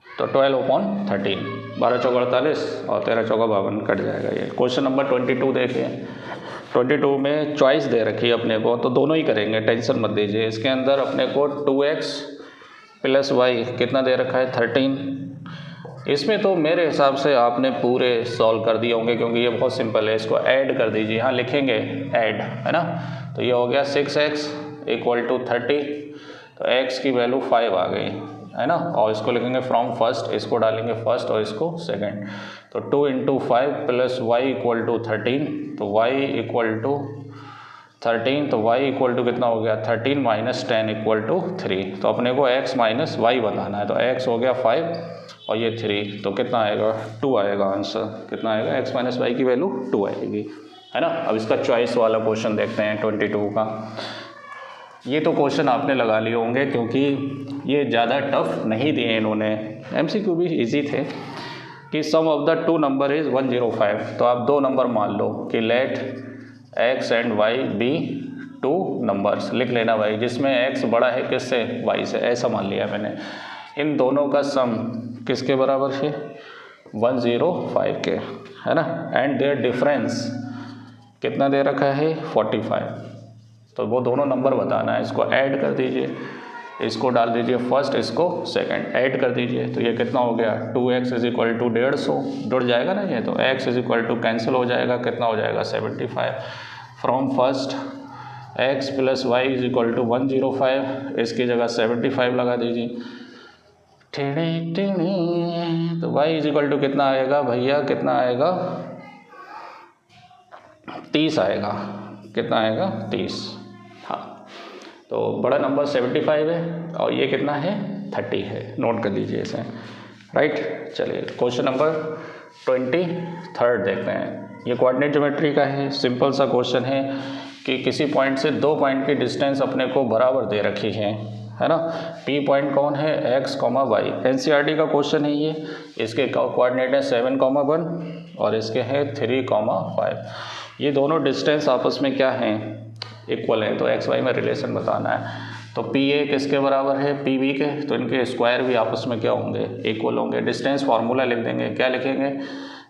तो 12/13, 12 चौका 48 और 13 चौका 52 कट जाएगा। ये क्वेश्चन नंबर 22 देखिए। 22 में चॉइस दे रखी है अपने को, तो दोनों ही करेंगे, टेंशन मत दीजिए। इसके अंदर अपने को 2x + y कितना दे रखा है? 13। इसमें तो मेरे हिसाब से आपने पूरे सॉल्व कर दिए होंगे, क्योंकि ये बहुत सिंपल है। इसको ऐड कर दीजिए, यहाँ लिखेंगे ऐड, है ना। तो ये हो गया 6x = 30, तो x की वैल्यू 5 आ गई, है ना। और इसको लिखेंगे फ्रॉम फर्स्ट, इसको डालेंगे फर्स्ट और इसको सेकंड, तो 2 × 5 + y = 13, तो y = 13, तो y = कितना हो गया? 13 - 10 = 3। तो अपने को x - y बताना है, तो x हो गया 5 और ये 3, तो कितना आएगा? 2 आएगा आंसर। कितना आएगा? x - y की वैल्यू 2 आएगी, है ना। अब इसका चॉइस वाला क्वेश्चन देखते हैं 22 का। ये तो क्वेश्चन आपने लगा लिए होंगे, क्योंकि ये ज़्यादा टफ नहीं दिए इन्होंने, MCQ भी इजी थे। कि sum of the 2 number is 105, तो आप 2 नंबर मान लो कि let x and y be 2 numbers, लिख लेना भाई, जिसमें x बड़ा है किससे? y से, ऐसा मान लिया मैंने। इन दोनों का सम किसके बराबर है? 105 के, है ना। एंड देयर डिफरेंस कितना दे रखा है? 45। तो वो दोनों नंबर बताना है, इसको ऐड कर दीजिए, इसको डाल दीजिए फर्स्ट, इसको सेकंड, ऐड कर दीजिए, तो ये कितना हो गया? 2x = 150, जुड़ जाएगा ना ये, तो x = कैंसिल हो जाएगा, कितना हो जाएगा? 75। फ्रॉम फर्स्ट x + y = 105, इसकी जगह 75 लगा दीजिए। तो y = कितना आएगा भैया? कितना आएगा? 30 आएगा। कितना आएगा? 30। हाँ, तो बड़ा नंबर 75 है और ये कितना है? 30 है। नोट कर लीजिए इसे, राइट। चलिए क्वेश्चन नंबर 23 देखते हैं। ये कोऑर्डिनेट ज्योमेट्री का है, सिंपल सा क्वेश्चन है कि किसी पॉइंट से 2 पॉइंट की डिस्टेंस अपने को बराबर दे रखी है है ना। P पॉइंट कौन है, x, y। NCERT का क्वेश्चन है ये। इसके कोऑर्डिनेट है 7, 1 और इसके हैं 3, 5। ये दोनों डिस्टेंस आपस में क्या हैं, इक्वल है। तो XY में रिलेशन बताना है। तो PA किसके बराबर है, PB के, तो इनके स्क्वायर भी आपस में क्या होंगे, इक्वल होंगे। डिस्टेंस फार्मूला लिख देंगे, क्या लिखेंगे,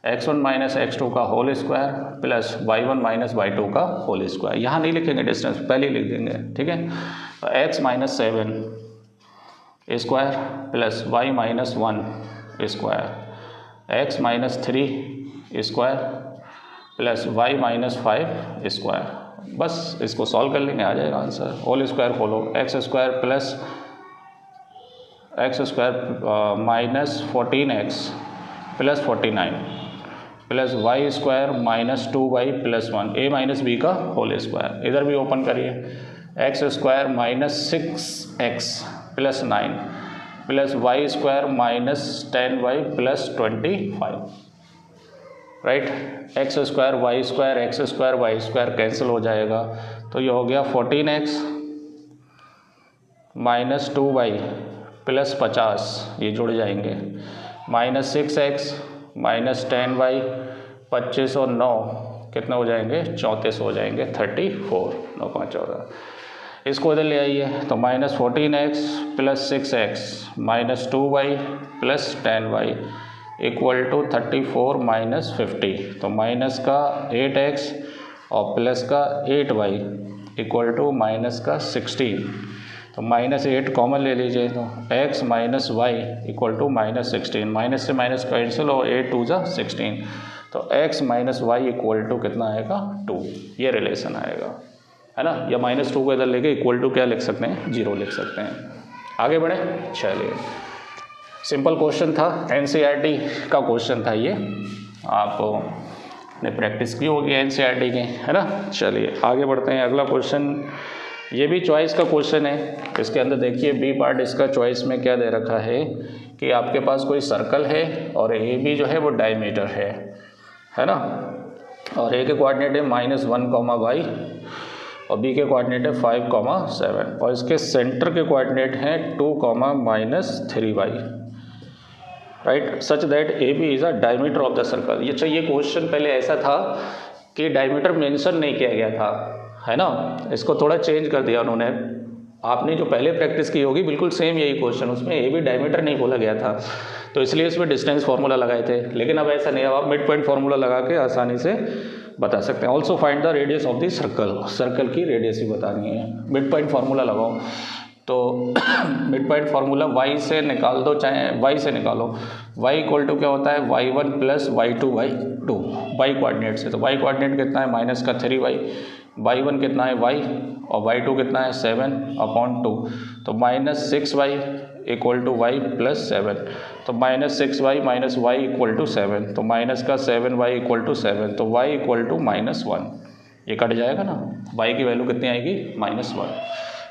x1 माइनस x2 का whole square plus y1 minus y2 का होल स्क्वायर। यहाँ नहीं लिखेंगे डिस्टेंस, पहले ही लिख देंगे, ठीक है। तो x minus 7 square plus y minus 1 square, x minus 3 square plus y minus 5 square. बस इसको सॉल्व कर लेंगे, आ जाएगा आंसर। होल स्क्वायर खोलो, x square minus 14x plus 49 plus y square minus 2y plus 1, a minus B का whole square. इधर भी ओपन करिए, x square minus 6x plus 9 plus y square minus 10y plus 25, right. X square Y square cancel हो जाएगा, तो ये हो गया 14x माइनस 2y प्लस 50, ये जुड़ जाएंगे, माइनस 6x माइनस 10y, 25 और 9 कितने हो जाएंगे, 34 हो जाएंगे, 34, 9 5 14। इसको इधर ले आइए, तो minus 14x plus 6x minus 2y plus 10y equal to 34 minus 50। तो माइनस का 8x और प्लस का 8y इक्वल टू माइनस का 16। तो माइनस 8 कॉमन ले लीजिए, तो x minus y equal to minus 16, minus से माइनस कैंसिल हो, 8 2 जा 16। तो x minus y equal to कितना आएगा, 2। ये रिलेशन आएगा, है ना। या माइनस 2 को इधर लेके इक्वल टू क्या लिख सकते हैं, 0 लिख सकते हैं। आगे बढ़े, चलिए। सिंपल क्वेश्चन था, NCERT का क्वेश्चन था ये, आपने प्रैक्टिस की होगी NCERT की, है ना। चलिए आगे बढ़ते हैं। अगला क्वेश्चन, ये भी चॉइस का क्वेश्चन है। इसके अंदर देखिए बी पार्ट इसका चॉइस में क्या दे रखा है कि आपके पास कोई सर्कल है और ए बी जो है वो डायमीटर है ना। और ए के कोऑर्डिनेट है -1, y और बी के कोऑर्डिनेट है 5, 7 और इसके सेंटर के कोऑर्डिनेट हैं 2, -3y, right. Such that A B is a diameter of the circle. ये क्वेश्चन पहले ऐसा था कि डायमीटर मेंशन नहीं किया गया था, है ना। इसको थोड़ा चेंज कर दिया उन्होंने। आपने जो पहले प्रैक्टिस की होगी बिल्कुल सेम यही क्वेश्चन, उसमें ए बी डायमीटर नहीं बोला गया था, तो इसलिए इसमें डिस्टेंस फार्मूला लगाए थे। लेकिन अब ऐसा नहीं है, अब आप मिड पॉइंट फार्मूला लगा के आसानी से बता सकते हैं। Also find the radius of the circle की रेडियस भी बतानी है। मिड पॉइंट फार्मूला लगाओ, तो मिड पॉइंट फार्मूला y से निकाल दो, चाहे y से निकालो। y इक्वल टू क्या होता है, y1 plus y2/2 y coordinate से। तो y कोऑर्डिनेट कितना है, माइनस का 3y, y1 कितना है y और y2 कितना है 7/2। तो minus 6y equal to y plus 7। तो minus 6y minus y equal to 7। तो माइनस का 7y इक्वल टू 7। तो y इक्वल टू -1। ये कट जाएगा ना, y की वैल्यू कितनी आएगी, -1,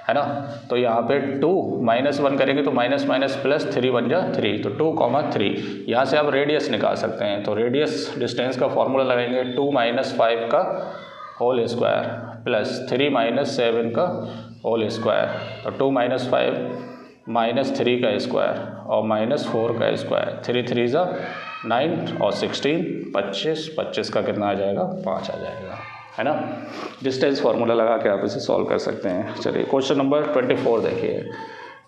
है ना। तो यहाँ पे 2 -1 करेंगे तो माइनस माइनस प्लस 3 बन जा 3। तो 2, 3। यहाँ से आप रेडियस निकाल सकते हैं। तो रेडियस डिस्टेंस का फॉर्मूला लगाएंगे, 2 - 5 का होल स्क्वायर प्लस 3 - 7 का होल स्क्वायर। तो 2 - 5 - 3 का स्क्वायर और -4 का स्क्वायर। 3 3 9 और 16 25 का कितना आ जाएगा, 5 आ जाएगा, है ना। डिस्टेंस फार्मूला लगा के आप इसे सॉल्व कर सकते हैं। चलिए क्वेश्चन नंबर 24 देखिए।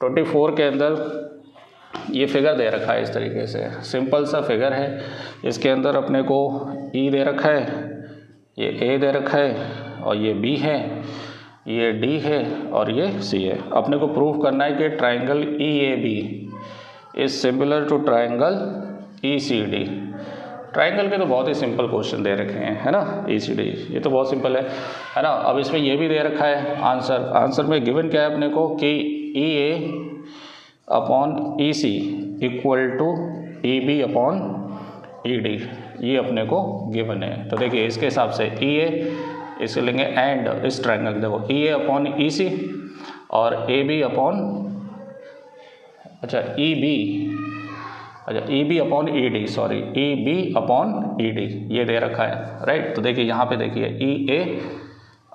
24 के अंदर ये फिगर दे रखा है इस तरीके से, सिंपल सा फिगर है। इसके अंदर अपने को E दे रखा है, ये A दे रखा है और ये B है, ये D है और ये C है। अपने को प्रूव करना है कि triangle EAB is similar to triangle ECD। Triangle के तो बहुत ही सिंपल क्वेश्चन दे रखे हैं, है ना। ECD ये तो बहुत सिंपल है ना। अब इसमें ये भी दे रखा है आंसर में गिवन क्या है अपने को कि EA upon EC equal to EB upon ED, ये अपने को गिवन है। तो देखिए इसके हिसाब से EA इसे लेंगे एंड इस ट्राइंगल, देखो EA अपॉन EC और AB upon EB upon ED, sorry EB upon ED ये दे रखा है, राइट। तो देखिए यहाँ पे देखिए EA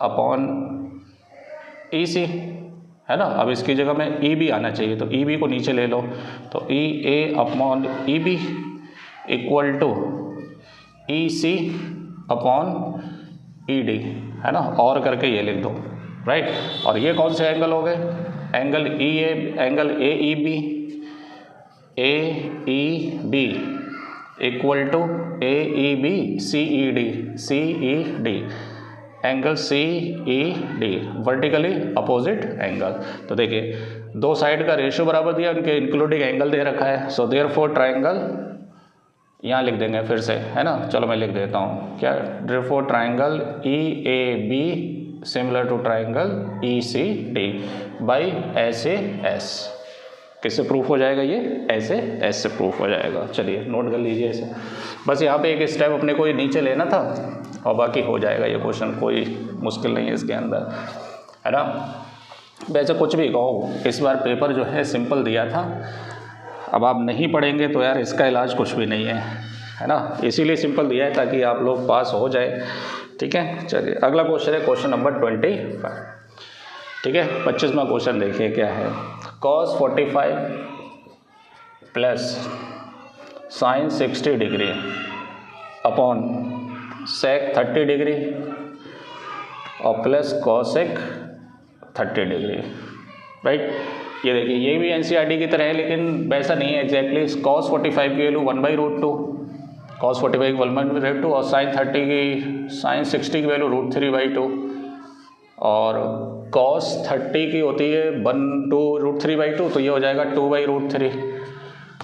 अपॉन EC है ना। अब इसकी जगह में ई बी आना चाहिए, तो ई बी को नीचे ले लो, तो E A upon E B equal to E C upon E D, है ना, और करके ये लिख दो, राइट। और ये कौन से एंगल हो गए, angle A E B equal to A E B C E D, angle C E D, vertically opposite angle. तो देखिए दो साइड का रेशियो बराबर दिया, उनके इंक्लूडिंग एंगल दे रखा है, सो देयरफॉर ट्राइंगल यहाँ लिख देंगे फिर से, है ना। चलो मैं लिख देता हूँ क्या, therefore triangle E A B similar to triangle E C D by S A S. किससे प्रूफ हो जाएगा ये, ऐसे एस से प्रूफ हो जाएगा। चलिए नोट कर लीजिए इसे, बस यहाँ पे एक स्टेप अपने को नीचे लेना था और बाकी हो जाएगा ये क्वेश्चन, कोई मुश्किल नहीं है इसके अंदर, है ना। वैसे कुछ भी कहो, इस बार पेपर जो है सिंपल दिया था, अब आप नहीं पढ़ेंगे तो यार इसका इलाज कुछ भी नहीं है ना, इसीलिए सिंपल दिया है ताकि आप लोग पास हो जाए, ठीक है। चलिए अगला क्वेश्चन है क्वेश्चन नंबर 25, ठीक है। 25वां क्वेश्चन देखिए क्या है, cos 45 plus sine 60 degree upon sec 30 degree और प्लस कॉसेक 30 डिग्री, राइट। ये देखिए ये भी एनसीईआरटी की तरह है, लेकिन वैसा नहीं है एग्जैक्टली। cos 45 की वैल्यू 1/√2, cos 45 की 1/√2 और साइन 60 की वैल्यू √3/2 और cos 30 की होती है 1/√3/2, तो ये हो जाएगा 2/√3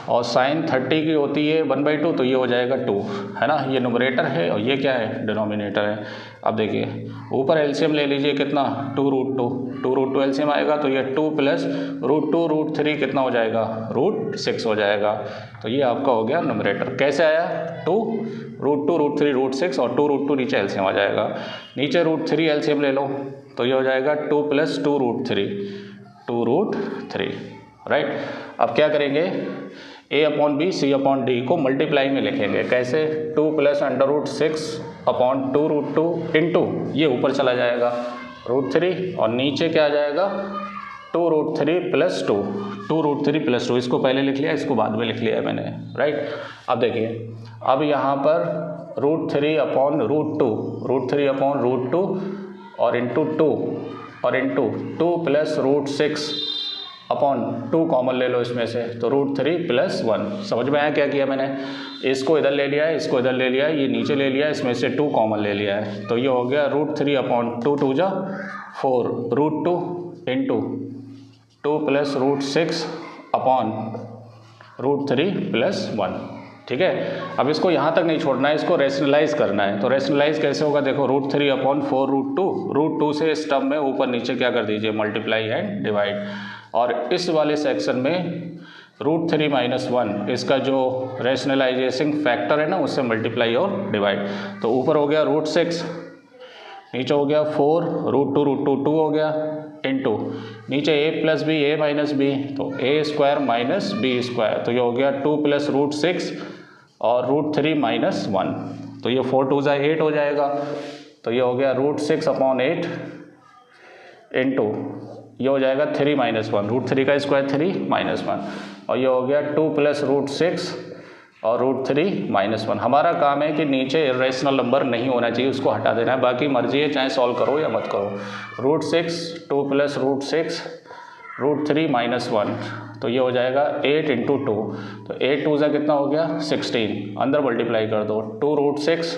और साइन 30 की होती है 1/2, तो ये हो जाएगा 2, है ना। ये न्यूमरेटर है और ये क्या है, डिनोमिनेटर है। अब देखिए ऊपर एलसीएम ले लीजिए, कितना 2√2 एलसीएम आएगा, तो ये 2 प्लस √2√3 कितना हो जाएगा, √6 हो जाएगा। तो ये आपका हो गया न्यूमरेटर। कैसे आया, 2 √2√3 √6 और 2√2 नीचे एलसीएम आ जाएगा, नीचे √3 एलसीएम ले लो, तो ये हो जाएगा 2 प्लस 2√3, राइट। अब क्या करेंगे, a अपॉन बी सी अपॉन डी को मल्टीप्लाई में लिखेंगे, कैसे, 2 प्लस √6 अपॉन 2√2 इंटू ये ऊपर चला जाएगा √3 और नीचे क्या आ जाएगा 2√3 प्लस 2, इसको पहले लिख लिया, इसको बाद में लिख लिया है मैंने, राइट। अब देखिए अब यहाँ पर √3 अपॉन √2 और इंटू 2 प्लस √6 अपॉन 2 कॉमन ले लो इसमें से, तो √3 प्लस 1। समझ में आया क्या किया मैंने, इसको इधर ले लिया है, इसको इधर ले लिया है, ये नीचे ले लिया है, इसमें से 2 कॉमन ले लिया है, तो ये हो गया √3 अपॉन 2 2 जा 4 √2 इंटू 2 प्लस √6 अपॉन √3 प्लस 1, ठीक है। अब इसको यहाँ तक नहीं छोड़ना है, इसको रेशनलाइज करना है। तो रेशनलाइज कैसे होगा, देखो √3 अपॉन 4 √2 से इस टर्म में ऊपर नीचे क्या कर दीजिए, मल्टीप्लाई एंड डिवाइड। और इस वाले सेक्शन में √3 - 1 इसका जो रेशनलाइजेशन फैक्टर है ना, उससे मल्टीप्लाई और डिवाइड। तो ऊपर हो गया √6, नीचे हो गया 4 √2 2 हो गया इंटू नीचे a plus B a minus B, तो a² माइनस b², तो ये हो गया 2 प्लस √6 और √3 - 1, तो ये 4 2 जा 8 हो जाएगा, तो ये हो गया √6 अपॉन 8 इंटू ये हो जाएगा 3 - 1, √3 का स्क्वायर 3 - 1 और ये हो गया 2 प्लस √6 और √3 - 1। हमारा काम है कि नीचे इरेशनल नंबर नहीं होना चाहिए, उसको हटा देना है, बाकी मर्जी है चाहे सॉल्व करो या मत करो। √6 2 प्लस √6 √3 - 1, तो ये हो जाएगा 8 इंटू 2, तो 8 2 कितना हो गया 16, अंदर मल्टीप्लाई कर दो, 2 √6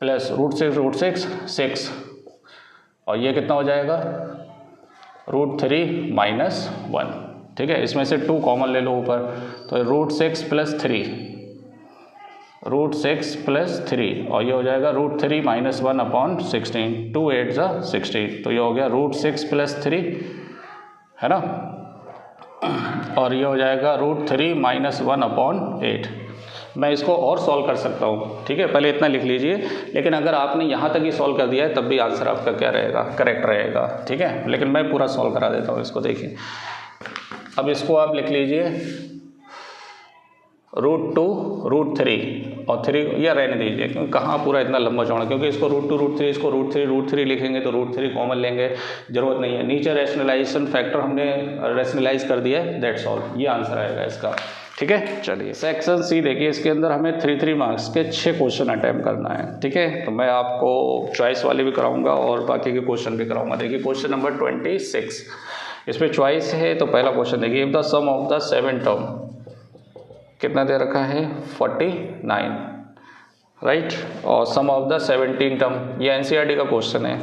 प्लस √6 6 और ये कितना हो जाएगा √3 - 1, ठीक है। इसमें से 2 कॉमन ले लो ऊपर, तो √6 प्लस 3 और ये हो जाएगा √3 - 1 अपॉन 16, 2 8 जा 16, तो ये हो गया √6 प्लस 3, है ना, और ये हो जाएगा √3 - 1 अपॉन 8। मैं इसको और सॉल्व कर सकता हूँ, ठीक है, पहले इतना लिख लीजिए, लेकिन अगर आपने यहाँ तक ही सॉल्व कर दिया है तब भी आंसर आपका क्या रहेगा, करेक्ट रहेगा, ठीक है। लेकिन मैं पूरा सॉल्व करा देता हूँ इसको, देखिए। अब इसको आप लिख लीजिए √2 √3 और 3 या रहने दीजिए, क्योंकि कहाँ पूरा इतना लंबा चौड़ा, क्योंकि इसको √2 √3 इसको √3 लिखेंगे तो √3 कॉमन लेंगे, जरूरत नहीं है। नीचे रैशनलाइजेशन फैक्टर हमने रैशनलाइज कर दिया है, दैट्स ऑल, ये आंसर आएगा इसका। ठीक है, चलिए सेक्शन सी देखिए, इसके अंदर हमें 3 मार्क्स के 6 क्वेश्चन अटैम्प्ट करना है। ठीक है, तो मैं आपको चॉइस वाले भी कराऊंगा और बाकी के क्वेश्चन भी कराऊंगा। देखिए क्वेश्चन नंबर 26, इसमें चॉइस है। तो पहला क्वेश्चन देखिए, if the sum of the 7 term, कितना दे रखा है 49, राइट, और सम ऑफ द 17 टर्म, ये एनसीईआरटी का क्वेश्चन है,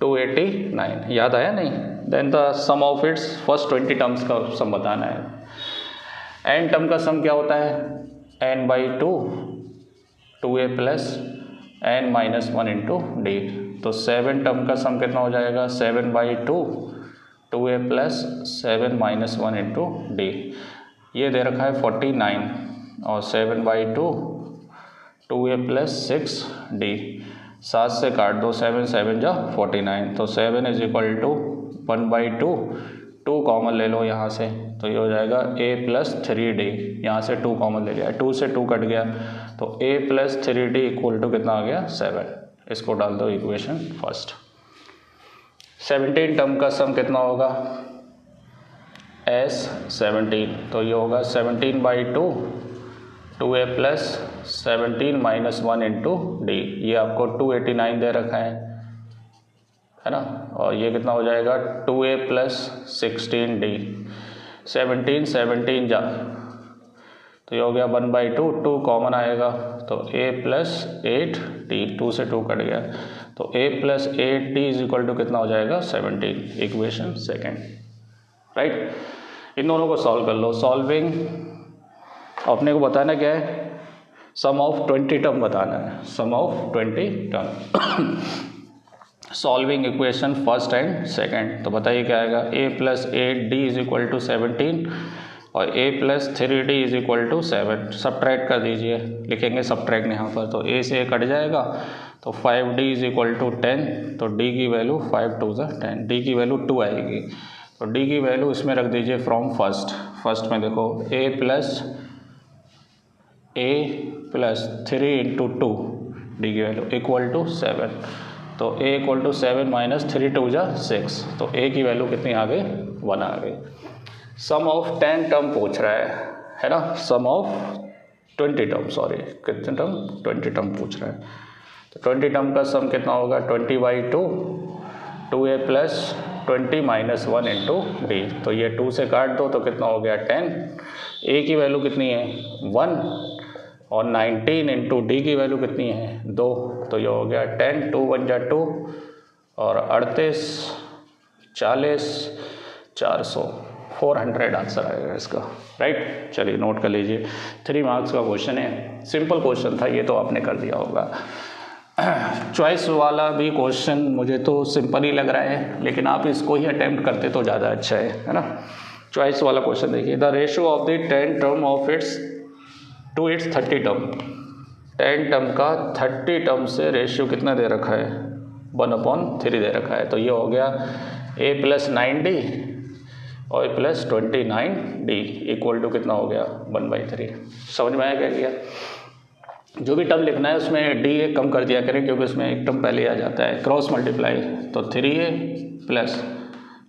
289, याद आया नहीं। Then the sum of its first 20 terms का सम बताना है। एन टर्म का सम क्या होता है, n/2 2a plus n-1 into D. तो 7 टर्म का सम कितना हो जाएगा, 7/2 2a प्लस 7-1 इंटू डी। ये दे रखा है 49 और 7/2 2a प्लस 6d, 7 से काट दो, 7 7 जा 49, तो 7 इज इक्वल टू 1/2, 2 कॉमन ले लो यहाँ से, तो ये हो जाएगा a प्लस 3d, यहाँ से 2 कॉमन ले लिया, 2 से 2 कट गया, तो a plus 3d equal to कितना आ गया 7। इसको डाल दो इक्वेशन फर्स्ट। 17 टर्म का सम कितना होगा, S17, तो ये होगा 17/2 2a प्लस 17-1 इंटू डी। ये आपको 289 दे रखा है ना, और ये कितना हो जाएगा 2a प्लस 16d, 17 जा, तो ये हो गया 1/2, 2 कॉमन आएगा, तो a प्लस 8d, 2 से 2 कट गया, तो a plus 8d is equal to कितना हो जाएगा 17, इक्वेशन सेकेंड, राइट। इन दोनों को सॉल्व कर लो। सॉल्विंग अपने को बताना क्या है, सम ऑफ 20 टर्म बताना है, sum of 20 term. Solving equation first and second, तो बताइए क्या आएगा, a plus 8d is equal to 17 और a plus 3d is equal to 7। Subtract कर दीजिए, लिखेंगे सब्ट्रैक्ट यहाँ पर, तो a से a कट जाएगा, तो 5d इज इक्वल टू 10, तो d की वैल्यू 5 2 10, d की वैल्यू 2 आएगी, तो d की वैल्यू इसमें रख दीजिए फ्रॉम फर्स्ट में देखो a प्लस 3 इंटू 2, डी की वैल्यू इक्वल टू 7, तो a इक्वल टू 7 माइनस 3 2 जा 6, तो a की वैल्यू कितनी आ गई 1 आ गई। सम ऑफ 10 टर्म पूछ रहा है ना, सम ऑफ 20 टर्म, सॉरी कितने टर्म 20 टर्म पूछ रहा है, तो 20 टर्म का सम कितना होगा 20/2 2a प्लस 20-1 इंटू डी, तो ये 2 से काट दो, तो कितना हो गया 10, a की वैल्यू कितनी है 1 और 19 इंटू डी की वैल्यू कितनी है 2, तो ये हो गया 10, 2 1 जा 2 और 38 40 400, 400 आंसर आएगा इसका, राइट। चलिए नोट कर लीजिए, 3 मार्क्स का क्वेश्चन है, सिंपल क्वेश्चन था, ये तो आपने कर दिया होगा। चॉइस वाला भी क्वेश्चन मुझे तो सिंपल ही लग रहा है, लेकिन आप इसको ही अटेम्प्ट करते तो ज़्यादा अच्छा है ना। चॉइस वाला क्वेश्चन देखिए, the ratio of the 10 term of its to its 30 term, 10 term का 30 टर्म से रेशियो कितना दे रखा है 1/3 दे रखा है, तो ये हो गया a प्लस 9d और a plus 29d equal to कितना हो गया 1/3। समझ में आया क्या किया। जो भी टर्म लिखना है उसमें डी ए कम कर दिया करें, क्योंकि उसमें एक टर्म पहले आ जाता है। क्रॉस मल्टीप्लाई, तो 3a प्लस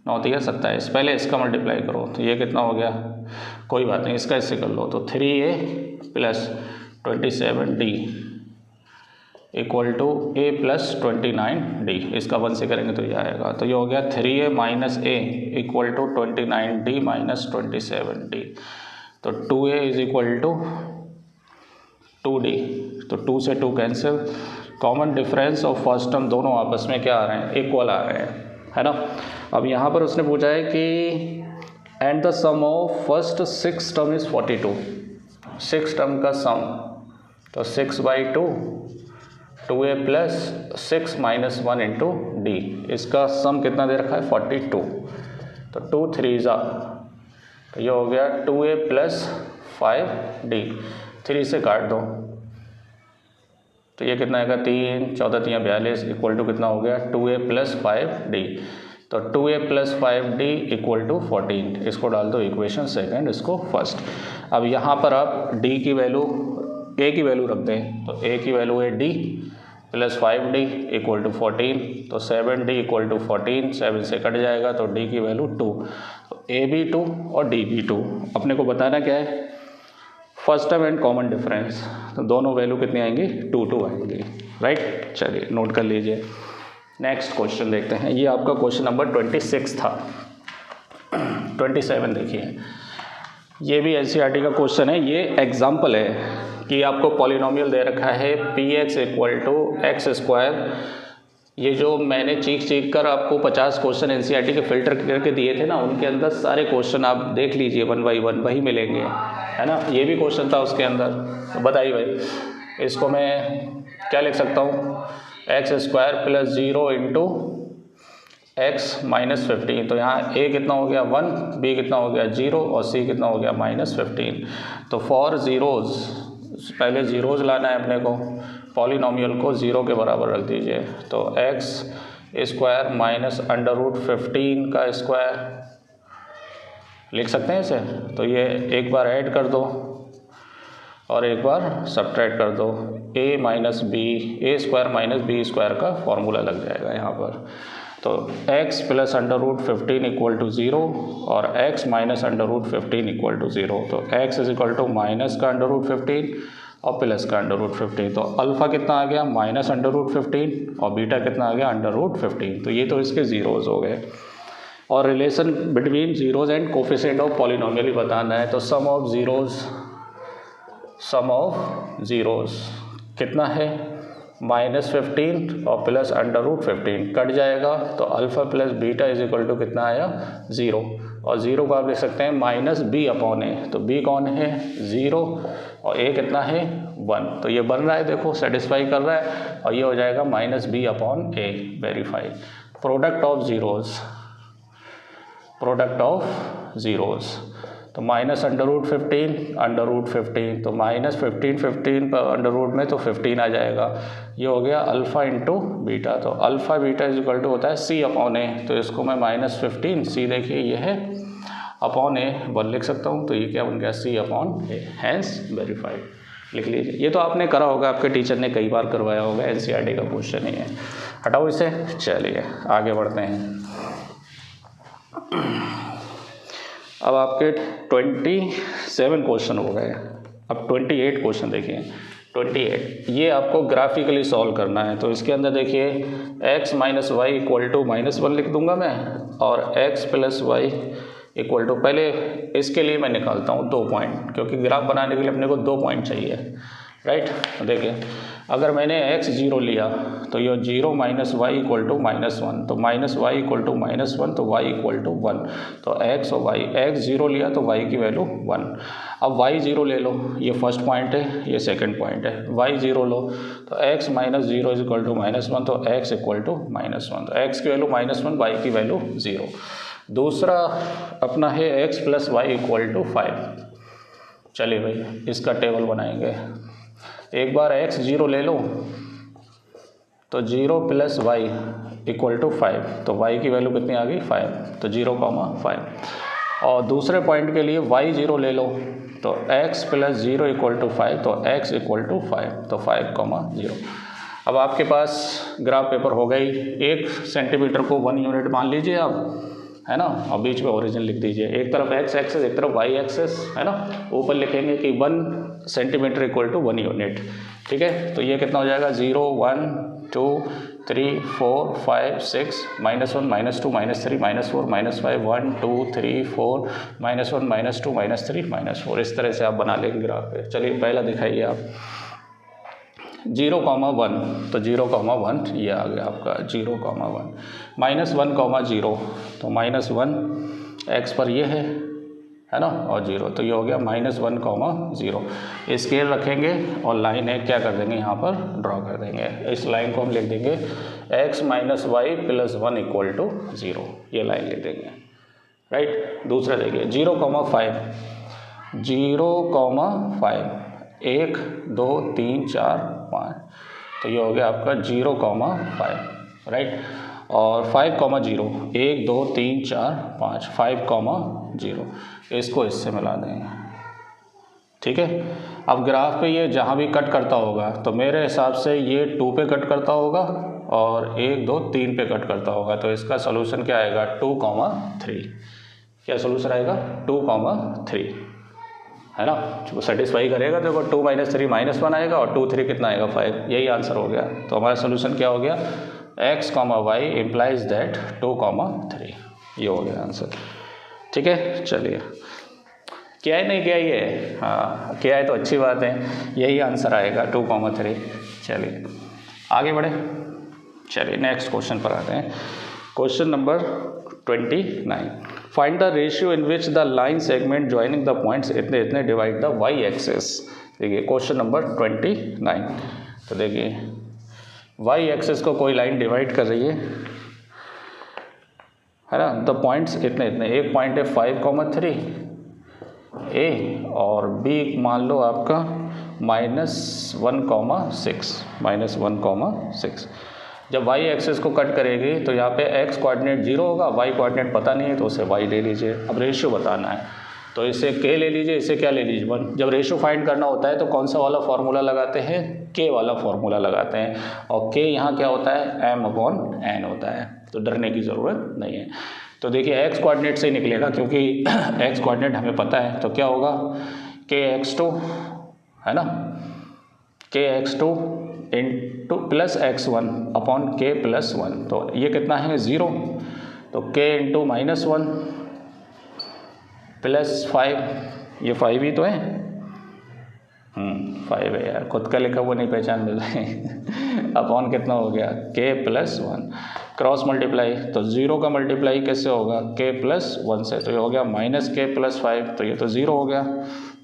9 27, पहले इसका मल्टीप्लाई करो, तो ये कितना हो गया, कोई बात नहीं इसका इससे कर लो, तो 3a plus 27d equal to a plus 29d, इसका 1 से करेंगे तो ये आएगा, तो ये हो गया 3a minus a equal to 29d minus 27d, तो 2a is equal to 2d, तो 2 से 2 cancel, common difference of first term दोनों आपस में क्या आ रहे हैं इक्वल आ रहे हैं, है ना। अब यहाँ पर उसने पूछा है कि and the sum of first 6 term is 42, 6 term का सम, तो 6/2 2a plus 6 minus 1 into D, इसका सम कितना दे रखा है 42, तो 2 3 जा, तो ये हो गया 2a प्लस 5d, 3 से काट दो, तो ये कितना आएगा 3 14 3 42 इक्वल टू कितना हो गया 2a प्लस 5d, तो 2a plus 5d equal to 14, इसको डाल दो इक्वेशन सेकंड, इसको फर्स्ट। अब यहाँ पर आप d की वैल्यू ए की वैल्यू रखते हैं, तो ए की वैल्यू है D plus 5d equal to 14, तो 7d इक्वल टू 14, 7 से कट जाएगा तो d की वैल्यू 2, तो a भी 2 और d भी 2। अपने को बताना क्या है, first term and common difference, तो दोनों वैल्यू कितनी आएंगी, 2 2 आएंगी, राइट। चलिए नोट कर लीजिए। नेक्स्ट क्वेश्चन देखते हैं, ये आपका क्वेश्चन नंबर 26 था। 27 देखिए, ये भी एनसीईआरटी का क्वेश्चन है, ये एग्जाम्पल है कि आपको पॉलिनोमियल दे रखा है px equal to x square. ये जो मैंने चीख कर आपको 50 क्वेश्चन एनसीईआरटी के फिल्टर करके दिए थे ना, उनके अंदर सारे क्वेश्चन आप देख लीजिए 1 बाई 1 वही मिलेंगे, है ना। ये भी क्वेश्चन था उसके अंदर, तो बताइए भाई इसको मैं क्या लिख सकता हूँ, x square plus 0 into x minus 15, तो यहाँ a कितना हो गया 1, b कितना हो गया 0 और c कितना हो गया माइनस 15। तो फॉर ज़ीरोज़, पहले ज़ीरोज़ लाना है अपने को, पॉलिनोमियल को 0 के बराबर रख दीजिए, तो x square minus under root 15 का स्क्वायर लिख सकते हैं इसे। तो ये एक बार ऐड कर दो और एक बार सब्ट्रैक्ट कर दो, a minus b, a square minus b square का फॉर्मूला लग जाएगा यहाँ पर। तो x plus under root 15 equal to 0 और x minus under root 15 equal to 0, तो x is equal to minus का अंडर रूट 15 और प्लस का अंडर रूट 15, तो अल्फ़ा कितना आ गया माइनस अंडर रूट 15 और बीटा कितना आ गया अंडर रूट 15। तो ये तो इसके ज़ीरोज़ हो गए। और relation between zeros and coefficient of polynomial ही बताना है, तो सम ऑफ ज़ीरोज़ कितना है -15 और प्लस अंडर रूट 15 कट जाएगा, तो alpha plus beta is equal to कितना आया 0, और 0 को आप लिख सकते हैं माइनस बी अपॉन ए, तो b कौन है 0 और a कितना है 1, तो ये बन रहा है, देखो सेटिस्फाई कर रहा है, और ये हो जाएगा minus b upon a, verified. Product of zeros, तो माइनस अंडर रूट 15, तो माइनस 15 पर अंडर रूट में तो 15 आ जाएगा, ये हो गया अल्फ़ा इंटू बीटा, तो alpha beta is equal to होता है c अपॉन ए, तो इसको मैं -15 c देखिए ये है अपॉन ए 1 लिख सकता हूँ, तो ये क्या बन गया c अपॉन ए, हैंस वेरीफाइड। लिख लीजिए, ये तो आपने करा होगा, आपके टीचर ने कई बार करवाया होगा, एनसीईआरटी का क्वेश्चन ही है, हटाओ इसे। चलिए आगे बढ़ते हैं। अब आपके 27 क्वेश्चन हो गए, अब 28 क्वेश्चन देखिए। 28 ये आपको ग्राफिकली सॉल्व करना है, तो इसके अंदर देखिए x minus y equal to -1 लिख दूंगा मैं, और x plus y equal to, पहले इसके लिए मैं निकालता हूँ 2 पॉइंट, क्योंकि ग्राफ बनाने के लिए अपने को 2 पॉइंट चाहिए, राइट। देखिए अगर मैंने x 0 लिया तो ये 0 माइनस वाई इक्वल टू -1, तो माइनस वाई इक्वल टू -1, तो y इक्वल टू 1, तो x और y, x 0 लिया तो y की वैल्यू 1। अब y 0 ले लो, ये फर्स्ट पॉइंट है, ये सेकंड पॉइंट है, y 0 लो तो x minus 0 is equal to -1, तो x इक्वल टू -1, तो x की वैल्यू -1, y की वैल्यू 0। दूसरा अपना है x plus y equal to 5। चलिए भाई इसका टेबल बनाएंगे, एक बार x 0 ले लो तो 0 प्लस वाई इक्वल टू 5, तो y की वैल्यू कितनी आ गई 5, तो 0,5। और दूसरे पॉइंट के लिए y 0 ले लो तो x प्लस 0 इक्वल टू 5, तो x इक्वल टू 5, तो 5,0। अब आपके पास ग्राफ पेपर हो गई, 1 सेंटीमीटर को 1 यूनिट मान लीजिए आप, है ना, और बीच में ओरिजिन लिख दीजिए, एक तरफ x एक्सेस एक तरफ y एक्सेस, है ना। ऊपर लिखेंगे कि 1 सेंटीमीटर इक्वल टू 1 यूनिट, ठीक है। तो ये कितना हो जाएगा 0 1 2 3 4 5 6 -1 -2 -3 -4 -5 1 2 3 4 -1 -2 -3 -4, इस तरह से आप बना लेंगे ग्राफ पे। चलिए पहला दिखाइए आप, 0,1, तो 0,1 ये आ गया आपका 0,1, -1, 0, तो -1 x पर ये है ना, और 0, तो ये हो गया -1, 0। स्केल रखेंगे और लाइन है क्या कर देंगे यहाँ पर ड्रॉ कर देंगे, इस लाइन को हम लिख देंगे x minus y plus 1 equal to 0, ये लाइन लिख देंगे, राइट। दूसरा देखिए 0,5, 0,5 1 2 3 4 5, तो ये हो गया आपका 0,5, राइट। और 5,0 1 2 3 4 5, 5,0, इसको इससे मिला देंगे, ठीक है। अब ग्राफ पे ये जहाँ भी कट करता होगा तो मेरे हिसाब से ये 2 पे कट करता होगा और 1 2 3 पे कट करता होगा, तो इसका सोल्यूशन क्या आएगा 2,3। क्या सोल्यूशन आएगा 2,3, है ना। वो सेटिस्फाई करेगा तो 2 - 3 -1 आएगा और 2 3 कितना आएगा 5, यही आंसर हो गया। तो हमारा सोल्यूशन क्या हो गया x, y इम्प्लाइज दैट 2,3, ये हो गया आंसर। ठीक है, चलिए क्या है नहीं क्या ही है, हाँ क्या है तो अच्छी बात है, यही आंसर आएगा 2,3। चलिए आगे बढ़े, चलिए नेक्स्ट क्वेश्चन पर आते हैं। Question number 29, find the ratio in which the line segment joining the points इतने इतने डिवाइड द वाई एक्सेस। देखिए क्वेश्चन नंबर 29, तो देखिए वाई एक्सेस को कोई लाइन डिवाइड कर रही है ना। द पॉइंट्स इतने इतने, एक पॉइंट है 5,3 ए और बी मान लो आपका -1,6 जब y एक्सेस को कट करेगी तो यहाँ पे x कोऑर्डिनेट 0 होगा, y कोऑर्डिनेट पता नहीं है तो उसे y ले लीजिए। अब रेशियो बताना है तो इसे k ले लीजिए, इसे क्या ले लीजिए 1। जब रेशियो फाइंड करना होता है तो कौन सा वाला फॉर्मूला लगाते हैं, k वाला फॉर्मूला लगाते हैं, और k यहाँ क्या होता है m/n होता है, तो डरने की ज़रूरत नहीं है। तो देखिए x कोऑर्डिनेट से ही निकलेगा क्योंकि x कोऑर्डिनेट हमें पता है, तो क्या होगा kx2, है ना, kx2 into plus x1 upon k + 1, तो ये कितना है 0, तो k इंटू -1 + 5, ये 5 ही तो है, 5 है यार, खुद का लिखा हुआ नहीं पहचान मिल रहा है अपॉन कितना हो गया k + 1, क्रॉस मल्टीप्लाई, तो 0 का मल्टीप्लाई कैसे होगा k + 1 से, तो ये हो गया -k + 5, तो ये तो 0 हो गया,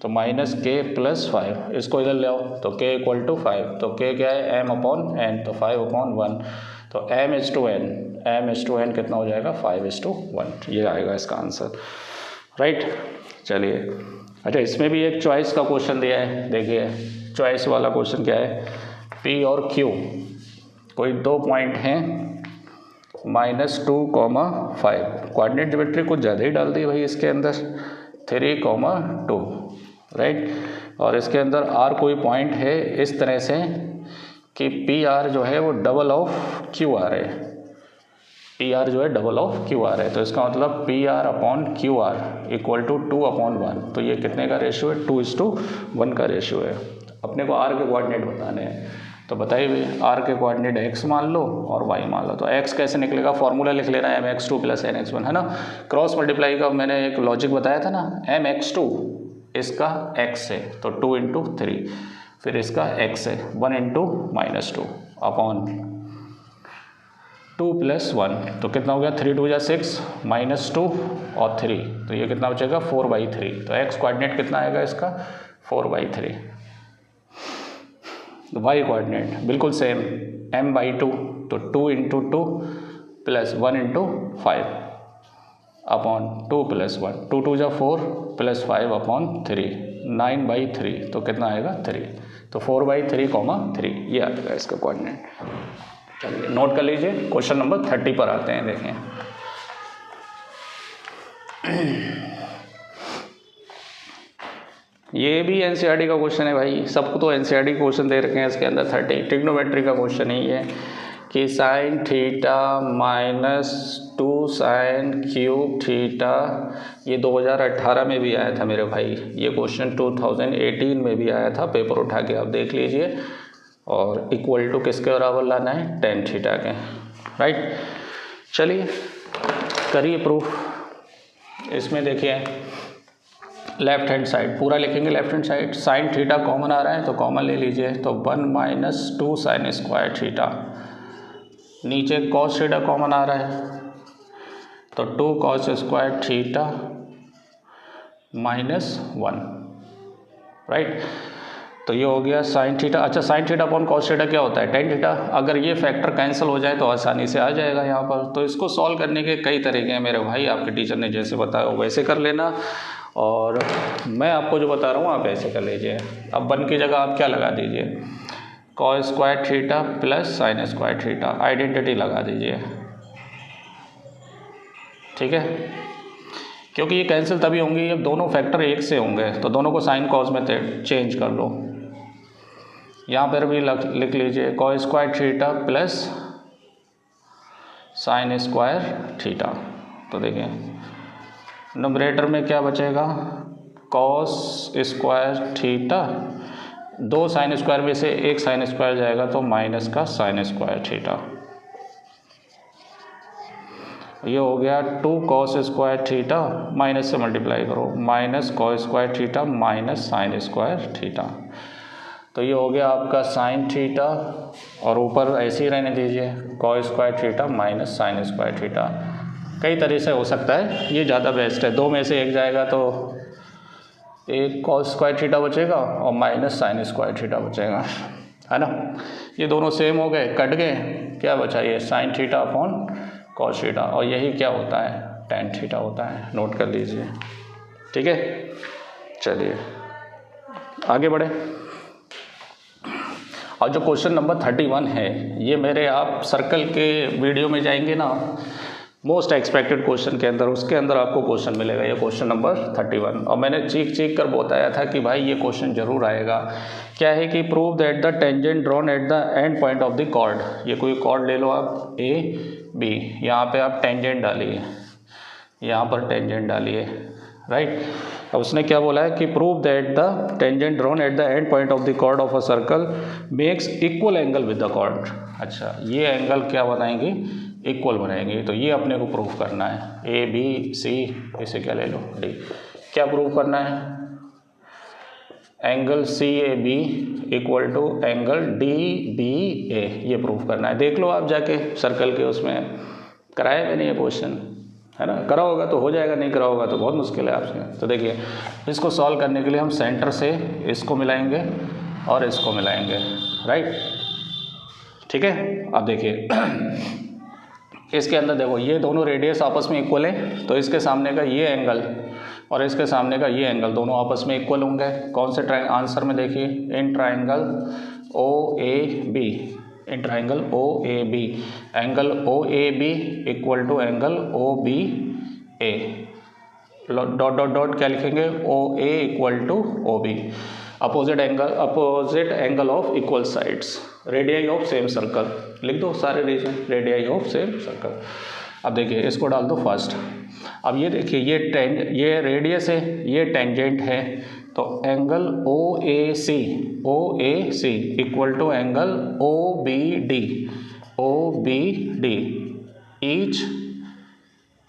तो -k + 5, इसको इधर ले आओ तो k = 5, तो k क्या है m/n, तो 5/1, तो m/n कितना हो जाएगा 5:1, ये आएगा इसका आंसर, राइट। चलिए अच्छा, इसमें भी एक चॉइस का क्वेश्चन दिया है, देखिए चॉइस वाला क्वेश्चन क्या है, P और Q कोई 2 पॉइंट हैं -2,5, कोऑर्डिनेट ज्योमेट्री कुछ ज़्यादा ही डाल दी भाई इसके अंदर, 3,2, राइट, और इसके अंदर R कोई पॉइंट है इस तरह से कि PR जो है वो डबल ऑफ QR है, PR जो है डबल ऑफ QR है, तो इसका मतलब PR/QR = 2/1, तो ये कितने का रेशियो है 2:1 का रेशियो है। अपने को R के कोऑर्डिनेट बताने हैं, तो बताइए R के कोऑर्डिनेट x मान लो और y मान लो, तो x कैसे निकलेगा, फॉर्मूला लिख लेना mx2 + nx1, है ना। क्रॉस मल्टीप्लाई का मैंने एक लॉजिक बताया था ना, mx2 इसका x है तो 2 × 3, फिर इसका x है 1 × -2 अपॉन 2 + 1, तो कितना हो गया 3 2 = 6 -2 और 3, तो ये कितना बचेगा 4/3, तो x कोऑर्डिनेट कितना आएगा इसका 4/3। तो y कोऑर्डिनेट बिल्कुल सेम m/2, तो 2 × 2 + 1 × 5 अपॉन 2 + 1, 2 2 = 4 + 5/3, 9/3, तो कितना आएगा 3, तो 4/3, ये आएगा इसका कोऑर्डिनेट। चलिए नोट कर लीजिए, क्वेश्चन नंबर 30 पर आते हैं, देखें ये भी एनसीईआरटी का क्वेश्चन है भाई, सबको तो एनसीईआरटी क्वेश्चन दे रखे हैं इसके अंदर। 30 ट्रिग्नोमेट्री का क्वेश्चन ही है कि sin θ - 2 sin³ θ, ये 2018 में भी आया था मेरे भाई, ये क्वेश्चन 2018 में भी आया था, पेपर उठा के आप देख लीजिए, और इक्वल टू किसके बराबर लाना है tan θ के, राइट। चलिए करिए प्रूफ। इसमें देखिए लेफ्ट हैंड साइड पूरा लिखेंगे, left hand side sin θ common आ रहा है तो कॉमन ले लीजिए, तो 1 - 2 sin² θ, नीचे cos θ कॉमन आ रहा है तो 2 cos² θ -1, राइट, तो ये हो गया sin θ। अच्छा sin θ अपॉन cos θ क्या होता है tan θ, अगर ये फैक्टर कैंसिल हो जाए तो आसानी से आ जाएगा यहाँ पर। तो इसको सॉल्व करने के कई तरीके हैं मेरे भाई, आपके टीचर ने जैसे बताया वैसे कर लेना, और मैं आपको जो बता रहा हूँ आप ऐसे कर लीजिए। अब 1 की जगह आप क्या लगा दीजिए cos² θ + sin² θ, आइडेंटिटी लगा दीजिए, ठीक है। क्योंकि ये कैंसिल तभी होंगी जब दोनों फैक्टर एक से होंगे, तो दोनों को साइन कॉस में चेंज कर लो। यहाँ पर भी लिख लीजिए cos square theta plus sine square theta. तो देखिए न्यूमरेटर में क्या बचेगा, कॉस स्क्वायर थीटा, दो साइन स्क्वायर में से एक साइन स्क्वायर जाएगा तो माइनस का साइन स्क्वायर थीटा। ये हो गया 2 कॉस स्क्वायर थीटा, माइनस से मल्टीप्लाई करो, minus cos square theta minus sine square theta. तो ये हो गया आपका साइन थीटा, और ऊपर ऐसे ही रहने दीजिए cos square theta minus sine square theta. कई तरह से हो सकता है, ये ज़्यादा बेस्ट है। दो में से एक जाएगा तो एक कॉस स्क्वायर थीटा बचेगा और माइनस साइन स्क्वायर थीटा बचेगा, है ना। ये दोनों सेम हो गए, कट गए, क्या बचा ये sine theta upon cos theta, और यही क्या होता है, टेन थीटा होता है। नोट कर लीजिए, ठीक है। चलिए आगे बढ़े। और जो क्वेश्चन नंबर 31 है, ये मेरे आप सर्कल के वीडियो में जाएंगे ना, मोस्ट एक्सपेक्टेड क्वेश्चन के अंदर, उसके अंदर आपको क्वेश्चन मिलेगा, ये क्वेश्चन नंबर 31। और मैंने चीख कर बताया था कि भाई ये क्वेश्चन जरूर आएगा। क्या है कि prove that the tangent drawn at the end point of the chord. ये कोई कॉर्ड ले लो आप, ए बी, यहाँ पे आप टेंजेंट डालिए, यहाँ पर टेंजेंट डालिए, राइट। अब उसने क्या बोला है कि prove that the tangent drawn at the end point of the chord of a circle makes equal angle with the chord. अच्छा, ये एंगल क्या बनाएंगे, इक्वल बनाएंगे। तो ये अपने को प्रूव करना है, ए बी सी, इसे क्या ले लो डी। क्या प्रूव करना है, angle C A B equal to angle D B A, ये प्रूव करना है। देख लो आप जाके सर्कल के उसमें, कराए मैंने ये क्वेश्चन, है ना। करा होगा तो हो जाएगा, नहीं करा होगा तो बहुत मुश्किल है आपसे। तो देखिए इसको सॉल्व करने के लिए हम सेंटर से इसको मिलाएंगे और इसको मिलाएंगे, राइट, ठीक है। अब देखिए इसके अंदर देखो, ये दोनों रेडियस आपस में इक्वल है, तो इसके सामने का ये एंगल और इसके सामने का ये एंगल दोनों आपस में इक्वल होंगे। कौन से आंसर में देखिए, in triangle O A B, in triangle O A B, angle O A B equal to angle O B A, dot dot dot क्या लिखेंगे, O A equal to O B, opposite angle of equal sides, radii of same circle, लिख दो सारे reason, radii of same circle. अब देखिए इसको डाल दो फर्स्ट। अब ये देखिए ये रेडियस है, ये टेंजेंट है, तो angle O A C equal to angle O B D each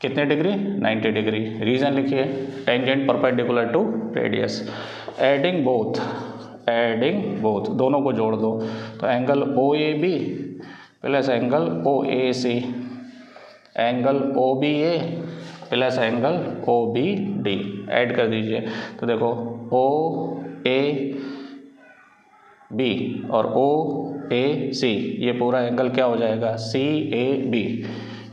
कितने डिग्री, 90 डिग्री। रीजन लिखिए, tangent perpendicular to radius, adding both, दोनों को जोड़ दो, तो angle O A B plus angle O A C, angle O B A plus angle O B D, add कर दीजिए। तो देखो ओ ए बी और ओ ए सी, ये पूरा एंगल क्या हो जाएगा, C A B,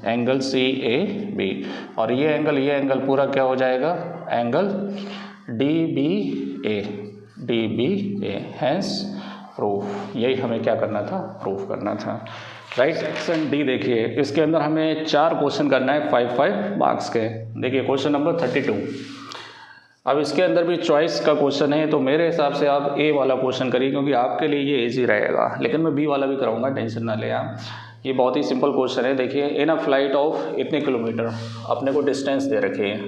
angle C A B, और ये एंगल पूरा क्या हो जाएगा, angle D B A, hence proof. यही हमें क्या करना था, प्रूफ करना था, राइट। सेक्शन डी देखिए, इसके अंदर हमें 4 क्वेश्चन करना है 5 मार्क्स के। देखिए क्वेश्चन नंबर 32। अब इसके अंदर भी चॉइस का क्वेश्चन है, तो मेरे हिसाब से आप ए वाला क्वेश्चन करिए, क्योंकि आपके लिए ये इजी रहेगा, लेकिन मैं बी वाला भी कराऊंगा, टेंशन ना ले आप। ये बहुत ही सिंपल क्वेश्चन है। देखिए, इन अ फ्लाइट ऑफ इतने किलोमीटर, अपने को डिस्टेंस दे रखी है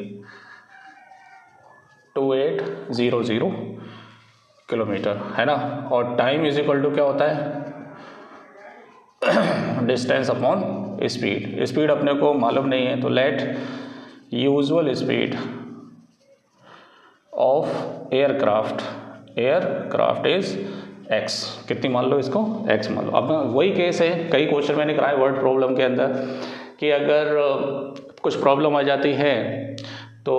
2800 किलोमीटर, है ना, और टाइम इज इक्वल टू क्या होता है, डिस्टेंस अपॉन स्पीड। स्पीड अपने को मालूम नहीं है, तो let usual speed of aircraft is x, कितनी मान लो इसको, x मान लो। अब वही केस है, कई क्वेश्चन मैंने कराए वर्ड प्रॉब्लम के अंदर, कि अगर कुछ प्रॉब्लम आ जाती है तो,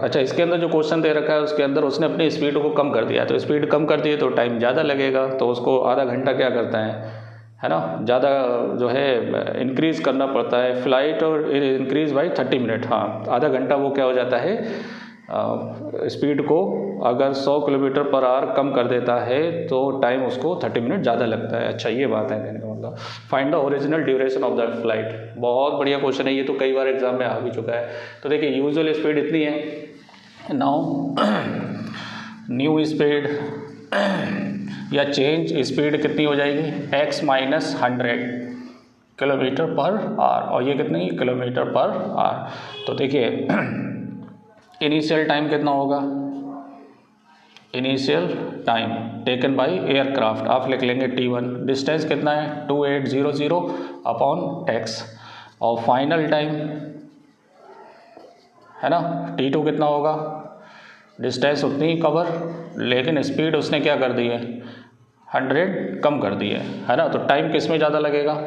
अच्छा इसके अंदर जो क्वेश्चन दे रखा है उसके अंदर उसने अपनी स्पीड को कम कर दिया, तो स्पीड कम कर दी तो टाइम ज़्यादा लगेगा, तो उसको आधा घंटा क्या करता है ना, ज़्यादा जो है इंक्रीज़ करना पड़ता है फ्लाइट, और इंक्रीज़ बाई 30 मिनट, हाँ आधा घंटा वो क्या हो जाता है, स्पीड को अगर 100 किलोमीटर पर आवर कम कर देता है तो टाइम उसको 30 मिनट ज़्यादा लगता है। अच्छा ये बात है कहने का। होगा। Find the original duration of the flight. बहुत बढ़िया क्वेश्चन है ये, तो कई बार एग्जाम में आ भी चुका है। तो देखिए यूजुअल स्पीड इतनी है, नाउ न्यू स्पीड या चेंज स्पीड कितनी हो जाएगी, x minus 100 kilometre per hour, और ये कितनी किलोमीटर पर आवर। तो देखिए इनिशियल टाइम कितना होगा, initial time taken by aircraft आप लिख लेंगे t1। डिस्टेंस कितना है 2800 अपॉन x, और फाइनल टाइम है ना t2 कितना होगा, डिस्टेंस उतनी ही कवर, लेकिन स्पीड उसने क्या कर दी है 100 कम कर दी है ना। तो टाइम किस में ज़्यादा लगेगा,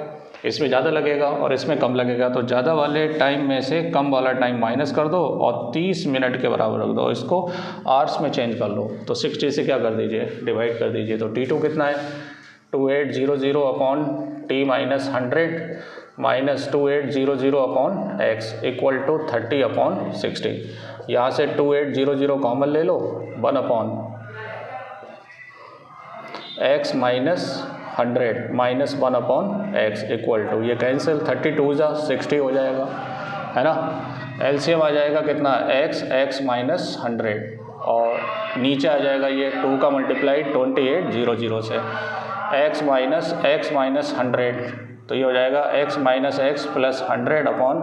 इसमें ज़्यादा लगेगा और इसमें कम लगेगा। तो ज़्यादा वाले टाइम में से कम वाला टाइम माइनस कर दो और 30 मिनट के बराबर रख दो, इसको आवर्स में चेंज कर लो। तो 60 से क्या कर दीजिए डिवाइड कर दीजिए। तो t2 कितना है 2800 upon t minus 100 minus 2800 upon x equal to 30 upon 60। यहाँ से 2800 कॉमन ले लो, 1 upon x minus 100 minus 1 upon x equal to, ये कैंसिल 32 जा 60 हो जाएगा है ना। एलसीएम आ जाएगा कितना x माइनस 100 और नीचे आ जाएगा ये 2 का मल्टीप्लाई 2800 से x माइनस 100, तो ये हो जाएगा x minus x plus 100 upon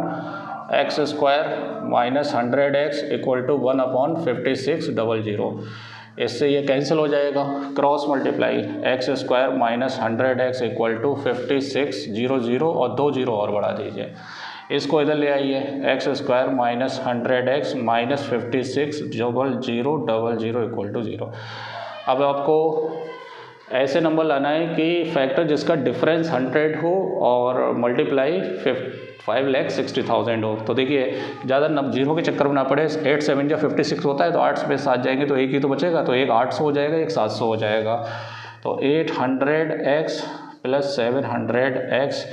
x square minus 100x equal to 1 upon 5600। इससे ये कैंसिल हो जाएगा, cross multiply x square minus 100x equal to 5600 और 2 जीरो और बढ़ा दीजिए। इसको इधर ले आइए, x square minus 100x minus 5600 equal to 0। अब आपको ऐसे नंबर लाना है कि फैक्टर जिसका डिफरेंस 100 हो और मल्टीप्लाई 5,60,000 हो। तो देखिए ज़्यादा जीरो के चक्कर में ना पड़े, 8 7 या 56 होता है तो 8 में 7 जाएंगे तो एक ही तो बचेगा, तो एक 800 हो जाएगा, एक 700 हो जाएगा। तो 800x plus 700x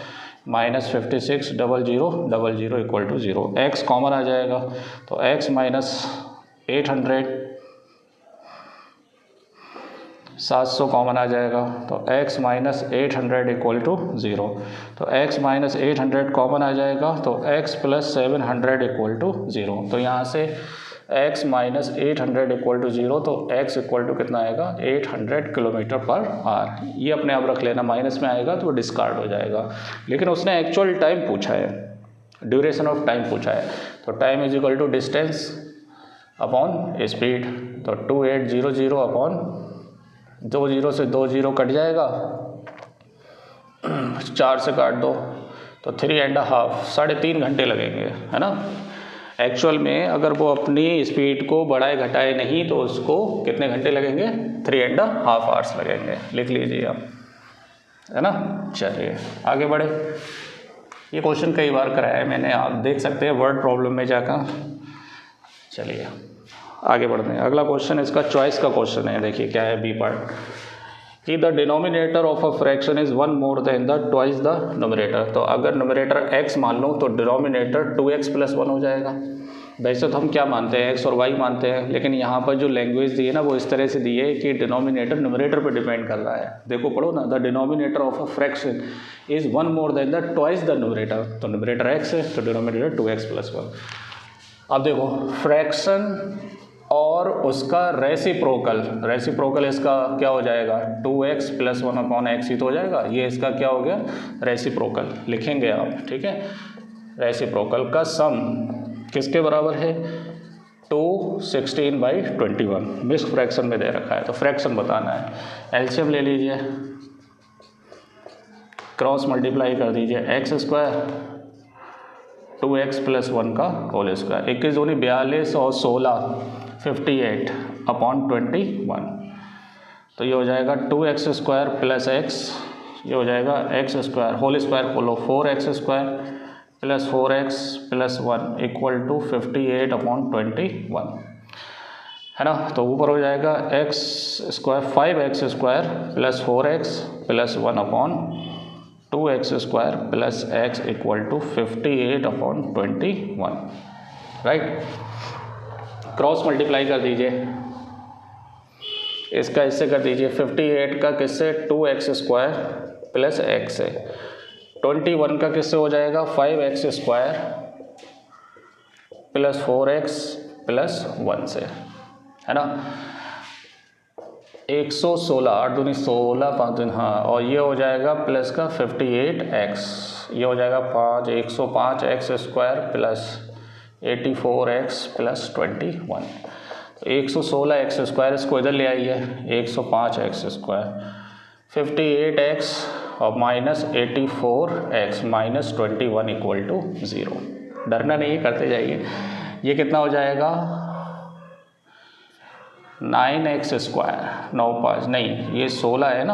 minus 5600 equal to 0। x common आ जाएगा तो x माइनस 800 700 कॉमन आ जाएगा तो x माइनस 800 इक्वल टू 0। तो x माइनस 800 कॉमन आ जाएगा तो x प्लस 700 इक्वल टू 0। तो यहाँ से x माइनस 800 इक्वल टू 0, तो x इक्वल टू कितना आएगा 800 किलोमीटर पर आवर। ये अपने आप रख लेना, माइनस में आएगा तो डिस्कार्ड हो जाएगा। लेकिन उसने एक्चुअल टाइम पूछा है, ड्यूरेशन ऑफ टाइम पूछा है, तो time is equal to distance upon speed. तो 2800 अपॉन 2 जीरो से 2 जीरो कट जाएगा, 4 से काट दो तो 3.5 3.5 घंटे लगेंगे है ना। एक्चुअल में अगर वो अपनी स्पीड को बढ़ाए घटाए नहीं तो उसको कितने घंटे लगेंगे 3.5 आवर्स लगेंगे, लिख लीजिए आप है ना। चलिए आगे बढ़े, ये क्वेश्चन कई बार कराया है मैंने, आप देख सकते हैं वर्ड प्रॉब्लम में जाकर। चलिए आगे बढ़ते हैं, अगला क्वेश्चन इसका चॉइस का क्वेश्चन है। देखिए क्या है बी पार्ट, कि the denominator of a fraction is 1 more than the twice the numerator. तो अगर न्यूमरेटर x मान लो तो डिनोमिनेटर 2x प्लस 1 हो जाएगा। वैसे तो हम क्या मानते हैं x और y मानते हैं, लेकिन यहाँ पर जो लैंग्वेज दी है ना वो इस तरह से दी है कि डिनोमिनेटर न्यूमरेटर पर डिपेंड कर रहा है। देखो पढ़ो ना, the denominator of a fraction is 1 more than the twice the numerator. तो न्यूमरेटर x है तो डिनोमिनेटर 2x प्लस 1। अब देखो फ्रैक्शन और उसका रेसिप्रोकल इसका क्या हो जाएगा 2x प्लस 1 अपॉन x ही तो हो जाएगा। ये इसका क्या हो गया रेसिप्रोकल, लिखेंगे आप ठीक है। रेसिप्रोकल का सम किसके बराबर है 216/21, मिक्स फ्रैक्शन में दे रखा है तो फ्रैक्शन बताना है। एलसीएम ले लीजिए, क्रॉस मल्टीप्लाई कर दीजिए, एक्स स्क्वायर 2x प्लस 1 का होल स्क्वायर, 21 दूनी 42 और 16 58 अपॉन 21। तो ये हो जाएगा 2x स्क्वायर प्लस x, ये हो जाएगा x स्क्वायर होल स्क्वायर खोलो 4x square plus 4x plus 1 equal to 58 upon 21 है ना। तो ऊपर हो जाएगा x square 5x square plus 4x plus 1 upon 2x square plus x equal to 58 upon 21 right. Cross multiply कर दीजिए, इसका इससे कर दीजिए 58 का किससे 2x स्क्वायर प्लस एक्स है। 21 का किससे हो जाएगा? 5x square plus 4x plus 1 से, है ना। 116, 8 दूनी 16, 5 दूनी हाँ, और ये हो जाएगा प्लस का 58x, ये हो जाएगा 105x square plus 84x plus 21। 116x square, इसको इधर ले आइए, 105x स्क्वायर 58x और minus 84x minus 21 equal to 0। डरना नहीं है, करते जाइए। ये कितना हो जाएगा? 9x स्क्वायर, 9 5 नहीं, ये 16 है ना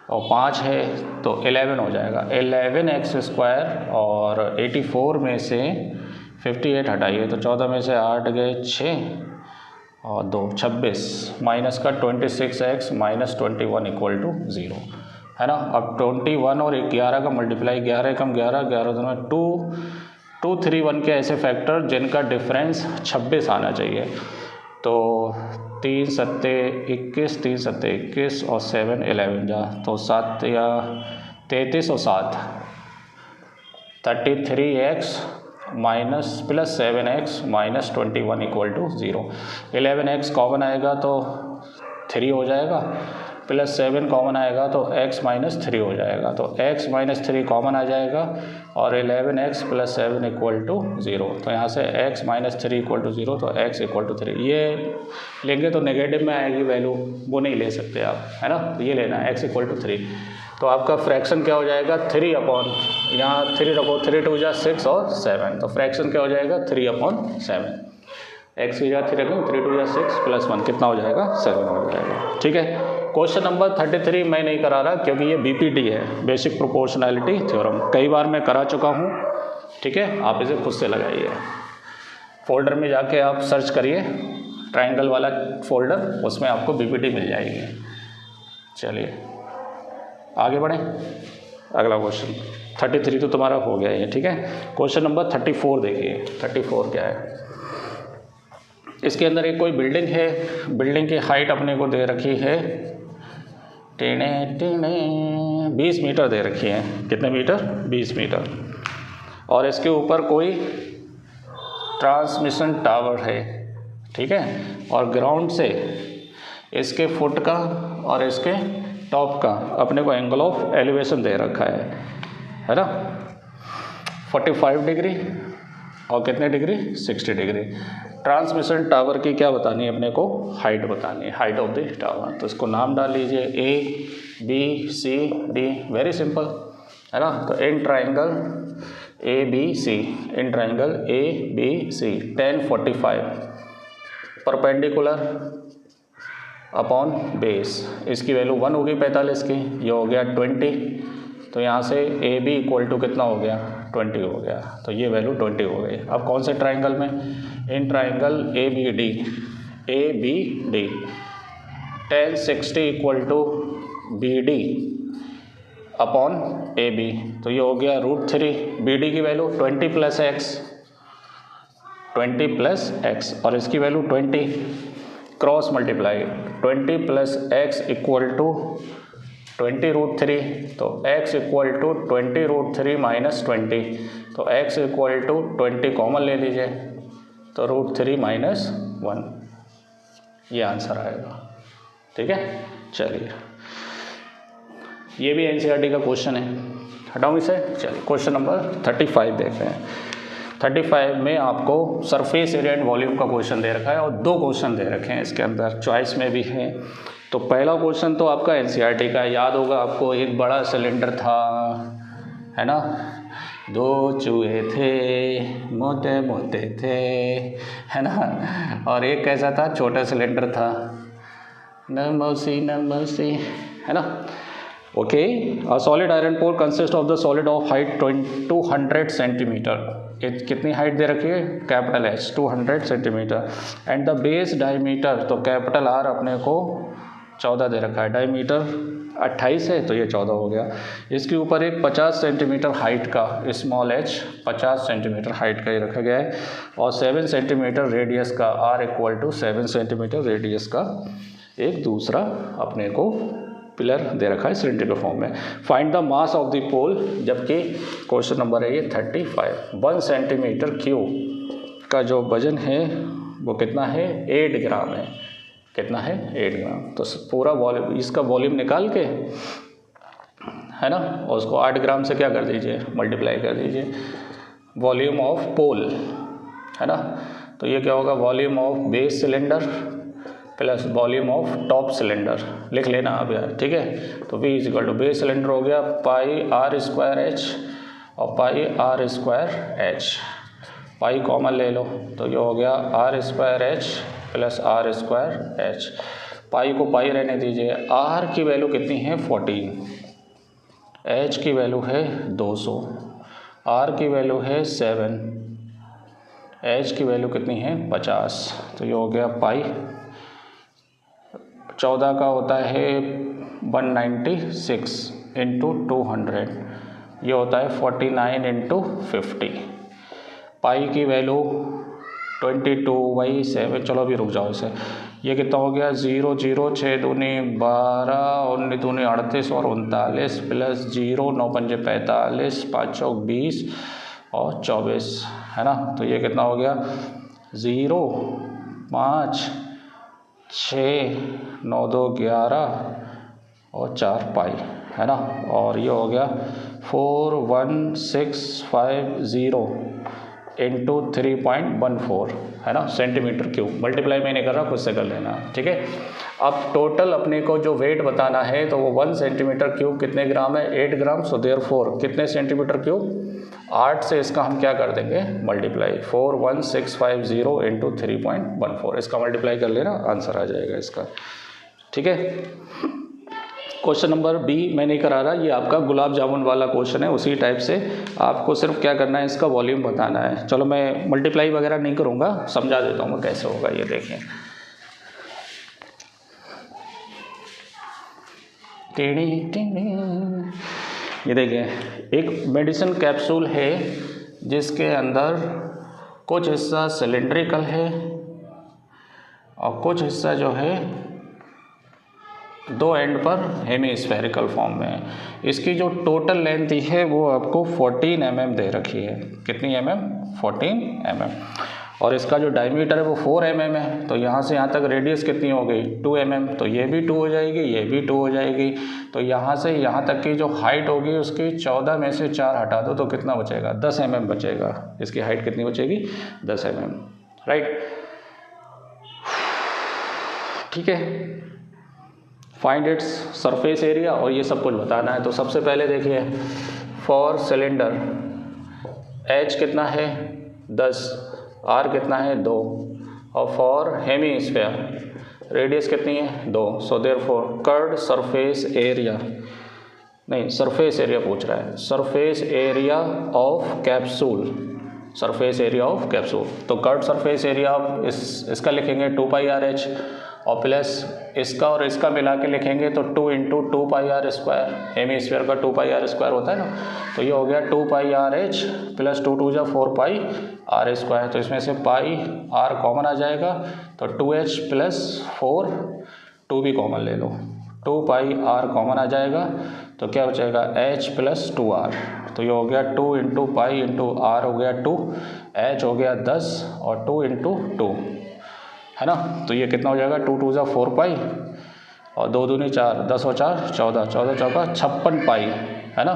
और 5 है तो 11 हो जाएगा। 11x स्क्वायर और 84 में से 58 हटाइए तो 14 में से 8 गए 6 और 2 26 माइनस का 26x माइनस 21 इक्वल टू 0, है ना। अब 21 और 11 का मल्टीप्लाई, 11 कम 11, 11 दोनों 2 3 1 के ऐसे फैक्टर जिनका डिफरेंस 26 आना चाहिए। तो 3 सत्ते 21, 3 सत्ते 21 और 7 11 जा तो 7 या 33 और 7 33x minus plus 7x minus 21 equal to 0। 11x common आएगा तो 3 हो जाएगा, प्लस 7 कॉमन आएगा तो x माइनस 3 हो जाएगा, तो x माइनस 3 कॉमन आ जाएगा और 11x प्लस 7 इक्वल टू 0। तो यहाँ से x माइनस 3 इक्वल टू 0, तो x इक्वल टू 3। ये लेंगे तो नेगेटिव में आएगी वैल्यू, वो नहीं ले सकते आप, है ना। तो ये लेना है x इक्वल टू 3। तो आपका फ्रैक्शन क्या हो जाएगा? 3 अपॉन, यहाँ 3 रखो, 3 2 जा 6 और 7, तो फ्रैक्शन क्या हो जाएगा? 3 अपॉन 7। एक्स की जगह 3 रखेंगे, 3 2 जा 6 प्लस 1 कितना हो जाएगा? 7 हो जाएगा। ठीक है। क्वेश्चन नंबर 33 मैं नहीं करा रहा क्योंकि ये BPT है, बेसिक प्रोपोर्शनैलिटी थ्योरम, कई बार मैं करा चुका हूँ। ठीक है, आप इसे खुद से लगाइए। फोल्डर में जाके आप सर्च करिए ट्रायंगल वाला फोल्डर, उसमें आपको BPT मिल जाएगी। चलिए आगे बढ़ें। अगला क्वेश्चन 33 तो तुम्हारा हो गया है, ठीक है। क्वेश्चन नंबर 34 देखिए। 34 क्या है? इसके अंदर एक कोई बिल्डिंग है, बिल्डिंग की हाइट अपने को दे रखी है 20 मीटर दे रखी है। कितने मीटर? 20 मीटर। और इसके ऊपर कोई ट्रांसमिशन टावर है, ठीक है। और ग्राउंड से इसके फुट का और इसके टॉप का अपने को एंगल ऑफ एलिवेशन दे रखा है ना, 45 डिग्री और कितने डिग्री? 60 डिग्री। ट्रांसमिशन टावर की क्या बतानी है अपने को? हाइट बतानी है, हाइट ऑफ द टावर। तो इसको नाम डाल लीजिए ABCD, वेरी सिंपल, है ना। तो in triangle ABC, in triangle ABC 1045 perpendicular upon base, इसकी वैल्यू 1 होगी 45 की, ये हो गया 20। तो यहाँ से AB इक्वल टू कितना हो गया? 20 हो गया। तो ये वैल्यू 20 हो गई। अब कौन से ट्राइंगल में? In triangle ABD 1060 equal to BD upon AB, तो ये हो गया √3। BD की वैल्यू 20 प्लस x और इसकी value 20, cross multiply 20 plus x equal to 20 √3, तो x इक्वल टू 20 √3 माइनस 20, तो x इक्वल टू 20 कॉमन ले लीजिए, तो √3 माइनस 1, ये आंसर आएगा। ठीक है, चलिए ये भी NCERT का क्वेश्चन है, हटाऊँ इसे। चलिए क्वेश्चन नंबर 35 देख रहे हैं। 35 में आपको सरफेस एरिया एंड वॉल्यूम का क्वेश्चन दे रखा है और 2 क्वेश्चन दे रखे हैं इसके अंदर, चॉइस में भी है। तो पहला क्वेश्चन तो आपका NCERT का याद होगा आपको, एक बड़ा सिलेंडर था, है ना, 2 चूहे थे, मोटे मोटे थे, है ना, और एक कैसा था? छोटा सिलेंडर था, नमोसी, है ना। Okay, a solid iron pole consist of the solid of height 200 centimetre. कितनी हाइट दे रखी है? Capital H 200 centimetre and the base diameter, तो कैपिटल R अपने को 14 दे रखा है, डायमीटर 28 है तो ये 14 हो गया। इसके ऊपर एक 50 सेंटीमीटर हाइट का स्मॉल h 50 सेंटीमीटर हाइट का ही रखा गया है और 7 सेंटीमीटर रेडियस का, R equal to 7 centimetre radius का एक दूसरा अपने को पिलर दे रखा है सिलेंड्रिकल फॉर्म में। Find the mass of the pole, जबकि क्वेश्चन नंबर है ये 35। 1 सेंटीमीटर क्यूब का जो वजन है वो कितना है, 8 ग्राम है। कितना है, 8 ग्राम। तो पूरा वॉल्यूम, इसका वॉल्यूम निकाल के, है ना, और उसको 8 ग्राम से क्या कर दीजिए, मल्टीप्लाई कर दीजिए, वॉल्यूम ऑफ पोल, है ना। तो ये क्या होगा, volume of base cylinder plus volume of top cylinder, लिख लेना आप यार, ठीक है। तो V equal to base cylinder हो गया पाई आर स्क्वायर एच और pi R square H, pi common ले लो तो ये हो गया R square H plus R square H. Pi को पाई रहने दीजिए। आर की वैल्यू कितनी है 14, एच की वैल्यू है 200, आर की वैल्यू है 7, एच की वैल्यू कितनी है 50। तो ये हो गया पाई 14 का होता है 196 इंटू 200, ये होता है 49 इंटू 50। पाई की वैल्यू 22/7, चलो अभी रुक जाओ इसे, ये कितना हो गया 0 0 6 दूनी 12 19 दूनी 38 और 39 प्लस 0 9 पंजे 45 5 चौक 20 और 24, है ना। तो ये कितना हो गया 0 5 6 9 2 11 और 4 पाई, है ना। और ये हो गया 41650 इंटू 3.14, है ना, सेंटीमीटर क्यूब। मल्टीप्लाई मैं नहीं कर रहा, खुद से कर लेना, ठीक है। अब टोटल अपने को जो वेट बताना है तो वो 1 सेंटीमीटर क्यूब कितने ग्राम है, 8 ग्राम। सो देयरफॉर कितने सेंटीमीटर क्यूब, 8 से इसका हम क्या कर देंगे मल्टीप्लाई, 41650 इंटू 3.14, इसका मल्टीप्लाई कर लेना, आंसर आ जाएगा इसका, ठीक है। क्वेश्चन नंबर बी मैं नहीं करा रहा, ये आपका गुलाब जामुन वाला क्वेश्चन है, उसी टाइप से आपको सिर्फ क्या करना है, इसका वॉल्यूम बताना है। चलो मैं मल्टीप्लाई वगैरह नहीं करूँगा, समझा देता हूँ कैसे होगा। ये देखें, ये देखिए एक मेडिसिन कैप्सूल है जिसके अंदर कुछ हिस्सा सिलेंड्रिकल है और कुछ हिस्सा जो है दो एंड पर हेमीस्फेरिकल फॉर्म में है। इसकी जो टोटल लेंथ है वो आपको 14 mm दे रखी है। कितनी mm, 14 mm। और इसका जो डायमीटर है वो 4 mm है। तो यहाँ से यहाँ तक रेडियस कितनी हो गई 2 mm। तो ये भी 2 हो जाएगी, ये भी 2 हो जाएगी। तो यहाँ से यहाँ तक की जो हाइट होगी उसकी 14 में से 4 हटा दो तो कितना बचेगा, 10 mm बचेगा। इसकी हाइट कितनी बचेगी, 10 mm, राइट, ठीक है। फाइंड इट्स सरफेस एरिया और ये सब कुछ बताना है। तो सबसे पहले देखिए फॉर सिलेंडर एच कितना है 10, आर कितना है 2 और फॉर हेमीस्फीयर रेडियस कितनी है 2। So therefore curved surface area, नहीं सरफेस एरिया पूछ रहा है, surface area of capsule, surface area of capsule. तो कर्व्ड सरफेस एरिया इसका लिखेंगे 2πRh और प्लस इसका और इसका मिला के लिखेंगे तो 2 इंटू 2πr², हेमीस्फीयर का 2πr² होता है ना। तो ये हो गया 2πRh प्लस 2 2 जा 4πr²। तो इसमें से पाई r कॉमन आ जाएगा तो 2h प्लस 4, 2 भी कॉमन ले लो, 2πr कॉमन आ जाएगा तो क्या बचेगा h प्लस 2r। तो ये हो गया 2 इंटू पाई इंटू r हो गया 2, h हो गया 10 और 2 इंटू 2, है ना। तो ये कितना हो जाएगा 2 2 जा 4 पाई और 2 दूनी 4, 10 और 4 14, 14 चौका 56 पाई, है ना।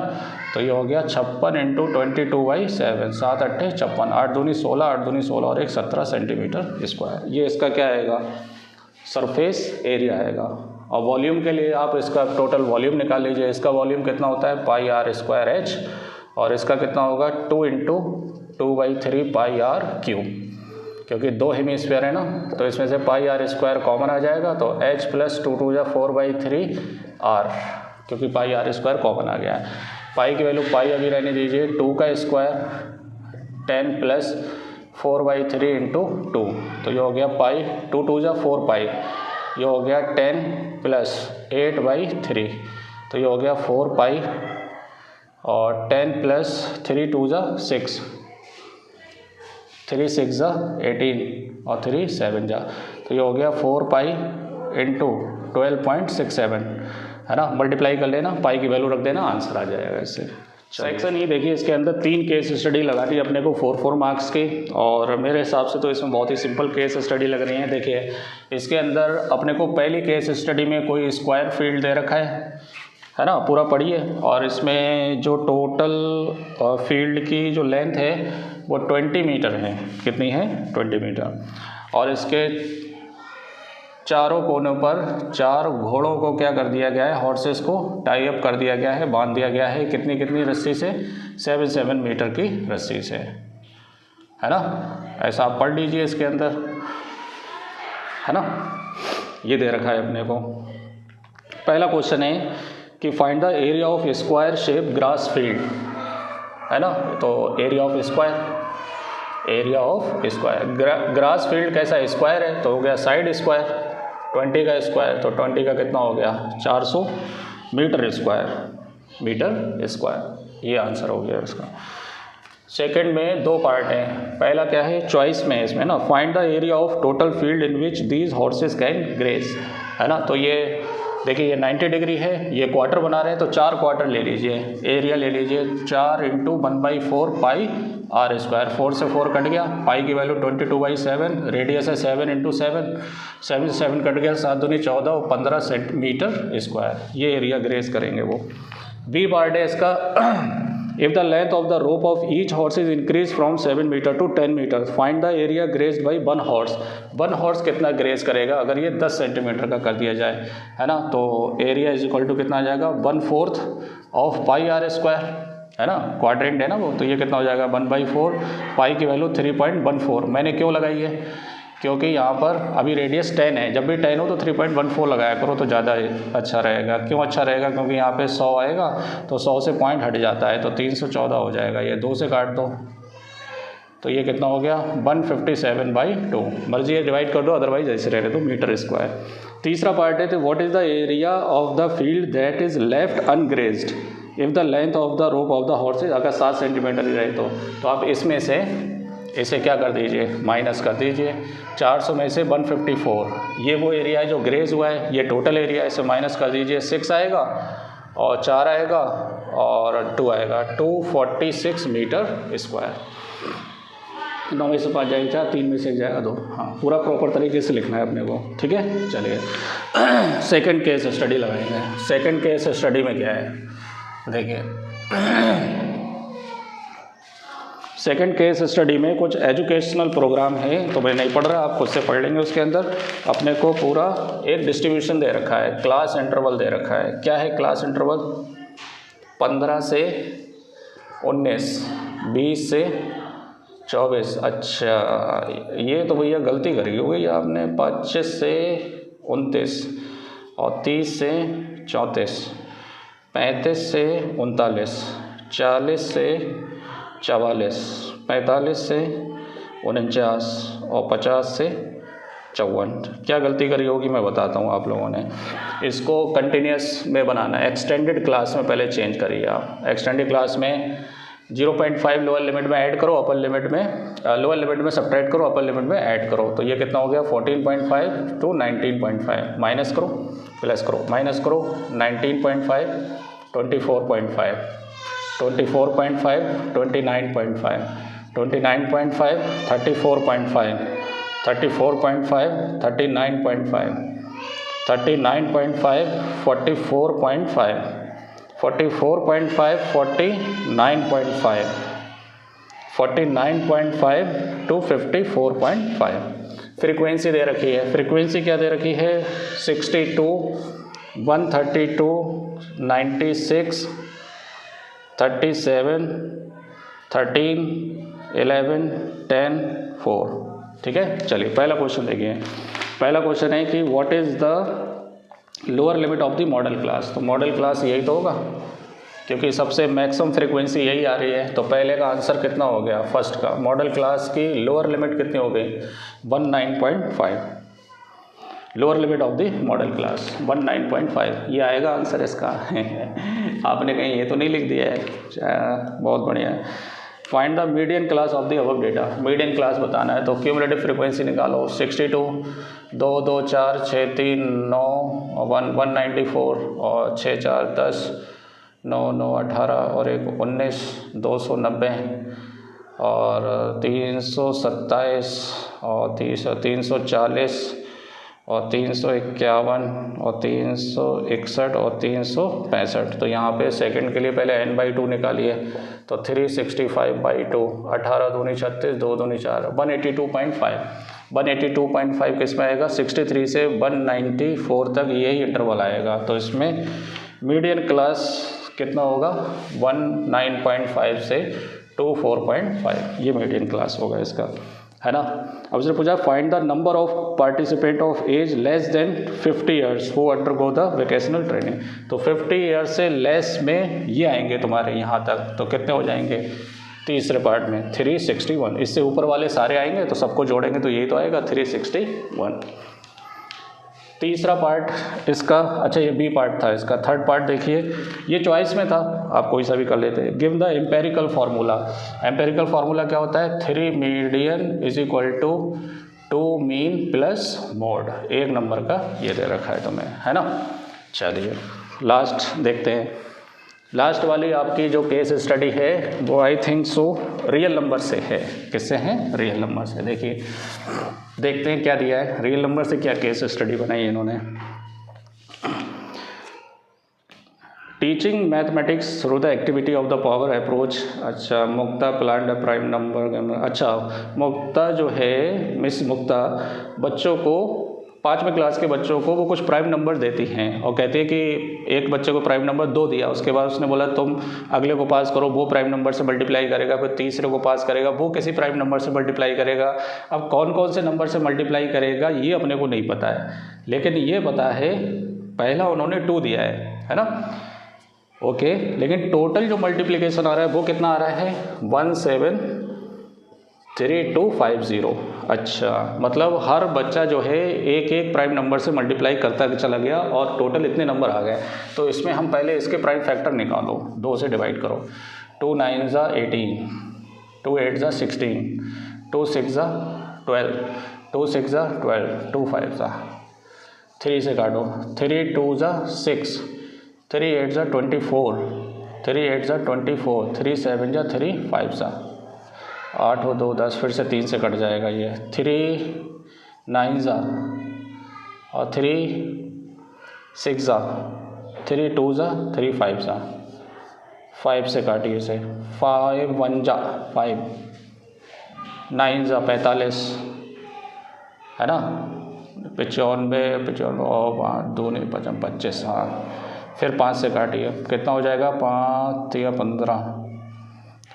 तो ये हो गया 56 इंटू 22/7, 7 8 56, 8 दूनी 16, 8 दूनी 16 और 1 17 सेंटीमीटर स्क्वायर। ये इसका क्या आएगा, सरफेस एरिया आएगा। और वॉल्यूम के लिए आप इसका टोटल वॉल्यूम निकाल लीजिए। इसका वॉल्यूम कितना होता है πr²h और इसका कितना होगा 2 इंटू 2/3πr³, क्योंकि 2 हेमीस्फीयर है ना। तो इसमें से πr² कॉमन आ जाएगा तो h प्लस 2 2 जा 4/3r, क्योंकि πr² कॉमन आ गया है। पाई की वैल्यू पाई अभी रहने दीजिए, 2 का स्क्वायर 10 प्लस 4/3 इंटू 2, तो ये हो गया पाई, 2 2 जा 4 पाई, ये हो गया 10 प्लस 8/3, तो ये हो गया 4 पाई और 10 प्लस 3 2 जा 6, 3 6 जा 18 और 3 7 जा, तो ये हो गया 4 पाई इंटू 12.67, है ना, मल्टीप्लाई कर लेना, पाई की वैल्यू रख देना, आंसर आ जाएगा इससे। सेक्शन ये देखिए, इसके अंदर 3 केस स्टडी लगानी अपने को 4 मार्क्स की, और मेरे हिसाब से तो इसमें बहुत ही सिंपल केस स्टडी लग रही है। देखिए इसके अंदर अपने को पहली केस स्टडी में कोई स्क्वायर फील्ड दे रखा है ना, पूरा पढ़िए। और इसमें जो टोटल फील्ड की जो लेंथ है वो 20 मीटर है। कितनी है? 20 मीटर। और इसके चारों कोनों पर 4 घोड़ों को क्या कर दिया गया है, हॉर्सेस को टाई अप कर दिया गया है, बांध दिया गया है। कितनी रस्सी से? 7 मीटर की रस्सी से, है ना। ऐसा आप पढ़ लीजिए इसके अंदर, है ना। ये दे रखा है अपने को। पहला क्वेश्चन है कि find the area of square shape grass field, है ना। तो area of square grass field कैसा है? स्क्वायर है, तो हो गया साइड स्क्वायर। 20 का स्क्वायर, तो 20 का कितना हो गया? 400 मीटर स्क्वायर। ये आंसर हो गया इसका। सेकंड में 2 पार्ट हैं। पहला क्या है? चॉइस में, इसमें ना, find the area of total field in which these horses can graze, है ना। तो ये देखिए, ये 90 डिग्री है, ये क्वार्टर बना रहे हैं, तो 4 क्वार्टर ले लीजिए, एरिया ले लीजिए। 4 × 1/4 पाई r स्क्वायर। 4 से 4 कट गया, पाई की वैल्यू 22/7, रेडियस है 7 × 7, 7 से 7 कट गया, 7 दूनी 14 और 15 सेंटीमीटर स्क्वायर। ये एरिया ग्रेस करेंगे वो। बी पार्ट है इसका, if the length of the rope of each horse is increase from 7 metre to 10 metre, find the area grazed by 1 horse. 1 horse कितना ग्रेस करेगा अगर ये 10 सेंटीमीटर का कर दिया जाए, है ना। तो एरिया इज इक्वल टू कितना आ जाएगा? 1/4 ऑफ पाई r स्क्वायर, है ना। क्वाड्रेंट है ना वो, तो ये कितना हो जाएगा? 1/4, पाई की वैल्यू 3.14। मैंने क्यों लगाई है? क्योंकि यहाँ पर अभी रेडियस 10 है, जब भी 10 हो तो 3.14 लगाया करो तो ज़्यादा अच्छा रहेगा। क्यों अच्छा रहेगा? क्योंकि यहाँ पे 100 आएगा तो 100 से पॉइंट हट जाता है, तो 314 हो जाएगा। ये 2 से काट दो, तो ये कितना हो गया? 157/2। मर्जी है डिवाइड कर दो, अदरवाइज ऐसे रहने दो, मीटर स्क्वायर। तीसरा पार्ट है, तो what is the area of the field that is left ungrazed if the length of the rope of the horse's, अगर 7 सेंटीमीटर ही रहे तो आप इसमें से इसे क्या कर दीजिए? माइनस कर दीजिए। 400 में से 154, ये वो एरिया है जो ग्रेज हुआ है, ये टोटल एरिया है, इसे माइनस कर दीजिए। 6 आएगा और 4 आएगा और 2 आएगा, 246 मीटर स्क्वायर। 9 में से 5 जाएगा 4, 3 में से 1 जाएगा 2। हाँ, पूरा प्रॉपर तरीके से लिखना है अपने को, ठीक है। चलिए सेकंड केस स्टडी लगाएंगे। सेकंड केस स्टडी में क्या है देखिए, सेकंड केस स्टडी में कुछ एजुकेशनल प्रोग्राम है, तो मैं नहीं पढ़ रहा, आप खुद से पढ़ लेंगे। उसके अंदर अपने को पूरा एक डिस्ट्रीब्यूशन दे रखा है, क्लास इंटरवल दे रखा है। क्या है क्लास इंटरवल? 15 से 19, 20 से 24। अच्छा, ये तो भैया गलती करी हो गई आपने। 25 से 29 और 30 से 34, 35 से 39, 40 से 44, 45 से 49 और 50 से 54। क्या गलती करी होगी मैं बताता हूँ आप लोगों ने। इसको कंटिन्यूस में बनाना है, एक्सटेंडेड क्लास में पहले चेंज करिए आप। एक्सटेंडेड क्लास में 0.5 लोअर लिमिट में ऐड करो, अपर लिमिट में लोअर लिमिट में सब्ट्रैक्ट करो, अपर लिमिट में ऐड करो। तो ये कितना हो गया? 14.5 टू 19.5। माइनस करो, प्लस करो, माइनस करो। 19.5, 24.5, 24.5, 29.5, 29.5, 34.5, 34.5, 39.5, 39.5, 44.5, 44.5, 49.5, 49.5 टू 54.5। फ्रीक्वेंसी दे रखी है। फ्रीक्वेंसी क्या दे रखी है? 62, 132, 96, 37, 13, 11, 10, 4। ठीक है, चलिए पहला क्वेश्चन देखिए। पहला क्वेश्चन है कि what is the lower limit of the model class. तो मॉडल क्लास यही तो होगा, क्योंकि सबसे मैक्सिमम फ्रीक्वेंसी यही आ रही है। तो पहले का आंसर कितना हो गया? फर्स्ट का मॉडल क्लास की लोअर लिमिट कितनी हो गई? 19.5। Lower limit of the model class 19.5, ये आएगा आंसर इसका। आपने कहीं ये तो नहीं लिख दिया है? बहुत बढ़िया है। Find the median class of the above data, median class बताना है। तो क्यूमुलेटिव फ्रीक्वेंसी निकालो, 62, 2 2 4 6 3 9 194 और 6 4 10 9 9 18 और 1 19 290 और 327 और 340 और 351 और 361 और 365। तो यहाँ पे सेकंड के लिए पहले n/2 निकालिए, तो 365/2, 18 दूनी 36, 2 दूनी 4, 182.5। 182.5 किस में आएगा? 63 से 194 तक यही इंटरवल आएगा। तो इसमें मीडियन क्लास कितना होगा? 19.5 से 24.5, ये मीडियन क्लास होगा इसका, है ना। अब उसने पूछा find the number of participant of age less than 50 years who undergo the vocational training. तो 50 ईयर्स से लेस में ये आएंगे तुम्हारे यहाँ तक, तो कितने हो जाएंगे? तीसरे पार्ट में 361। इससे ऊपर वाले सारे आएंगे तो सबको जोड़ेंगे तो यही तो आएगा 361। तीसरा पार्ट इसका, अच्छा ये बी पार्ट था इसका। थर्ड पार्ट देखिए, ये चॉइस में था, आप कोई सा भी कर लेते हैं। Give the empirical formula. Empirical formula क्या होता है? 3 median is equal to 2 mean plus mode. एक नंबर का ये दे रखा है तुम्हें, है ना। चलिए लास्ट देखते हैं। लास्ट वाली आपकी जो केस स्टडी है वो I think so real number से है। किससे है? रियल नंबर से। देखिए देखते हैं क्या दिया है, रियल नंबर से क्या केस स्टडी बनाई है इन्होंने। Teaching mathematics through the activity of the power approach. अच्छा, मुक्ता प्लान द प्राइम नंबर। अच्छा, मुक्ता जो है, मिस मुक्ता बच्चों को, 5वीं क्लास के बच्चों को वो कुछ प्राइम नंबर देती हैं और कहती है कि एक बच्चे को प्राइम नंबर 2 दिया, उसके बाद उसने बोला तुम अगले को पास करो, वो प्राइम नंबर से मल्टीप्लाई करेगा, फिर तीसरे को पास करेगा, वो किसी प्राइम नंबर से मल्टीप्लाई करेगा। अब कौन कौन से नंबर से मल्टीप्लाई करेगा ये अपने को नहीं पता है, लेकिन ये पता है पहला उन्होंने 2 दिया है ना। ओके, लेकिन टोटल जो मल्टीप्लिकेशन आ रहा है वो कितना आ रहा है? 173250। अच्छा, मतलब हर बच्चा जो है एक एक प्राइम नंबर से मल्टीप्लाई करता चला गया और टोटल इतने नंबर आ गए। तो इसमें हम पहले इसके प्राइम फैक्टर निकालो, 2 से डिवाइड करो। 2 9 ज़ा 18, 2 8 ज़ा 16, 2 6 ज़ा 12, 2 6 ज़ा 12, 2 5 ज़ा 3 से काटो, 3 2 ज़ा 6, 3 8 ज़ा 24, 3 8 ज़ा 24, 3 7 ज़ा 3, 5 ज़ा 8 हो 2 10, फिर से 3 से कट जाएगा ये, 3 9 ज़ा और 3 6 ज़ा, 3 2 ज़ा 3 5 ज़ा, 5 से काटिए इसे, 5 1 ज़ा 5, 9 ज़ा 45, है ना। 95 और 5 2 नहीं 25, हाँ। फिर 5 से काटिए, कितना हो जाएगा? 5 या 15,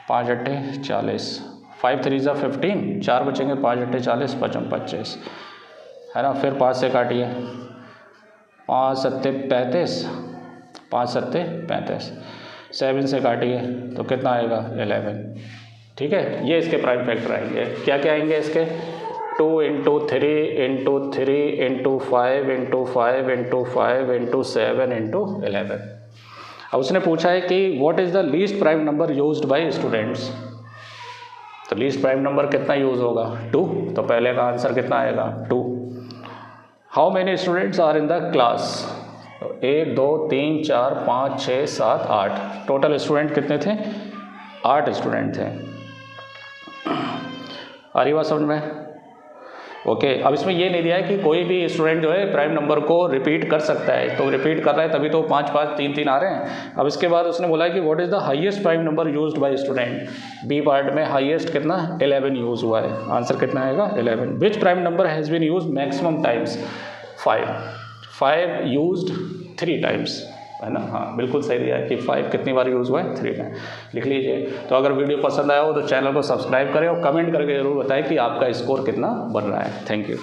5 8 40, 5 3 ज़ा 15, 4 बचेंगे, 5 8 40, 25, है ना। फिर 5 से काटिए, 5 7 35, 5 7 35, 7 से काटिए तो कितना आएगा? 11। ठीक है, ये इसके प्राइम फैक्टर आएंगे। क्या क्या आएंगे इसके? 2 × 3 × 3 × 5 × 5 × 5 × 7 × 11। अब उसने पूछा है कि what is the least prime number used by students. तो लीस्ट प्राइम नंबर कितना यूज़ होगा? 2। तो पहले का आंसर कितना आएगा? 2। How many students are in the class? 1 2 3 4 5 6 7 8। Total student कितने थे? 8 स्टूडेंट थे। आ रही बात समझ में? ओके, अब इसमें ये नहीं दिया है कि कोई भी स्टूडेंट जो है प्राइम नंबर को रिपीट कर सकता है, तो रिपीट कर रहा है तभी तो 5 5 3 3 आ रहे हैं। अब इसके बाद उसने बोला है कि what is the highest prime number used by student. B part में हाईएस्ट कितना? 11 यूज़ हुआ है। आंसर कितना आएगा? 11। Which prime number has been used maximum times? 5 used 3 times, है ना। हाँ, बिल्कुल सही दिया है कि 5 कितनी बार यूज़ हुआ है? 3 टाइम। लिख लीजिए। तो अगर वीडियो पसंद आया हो तो चैनल को सब्सक्राइब करें और कमेंट करके जरूर बताएं कि आपका स्कोर कितना बन रहा है। Thank you.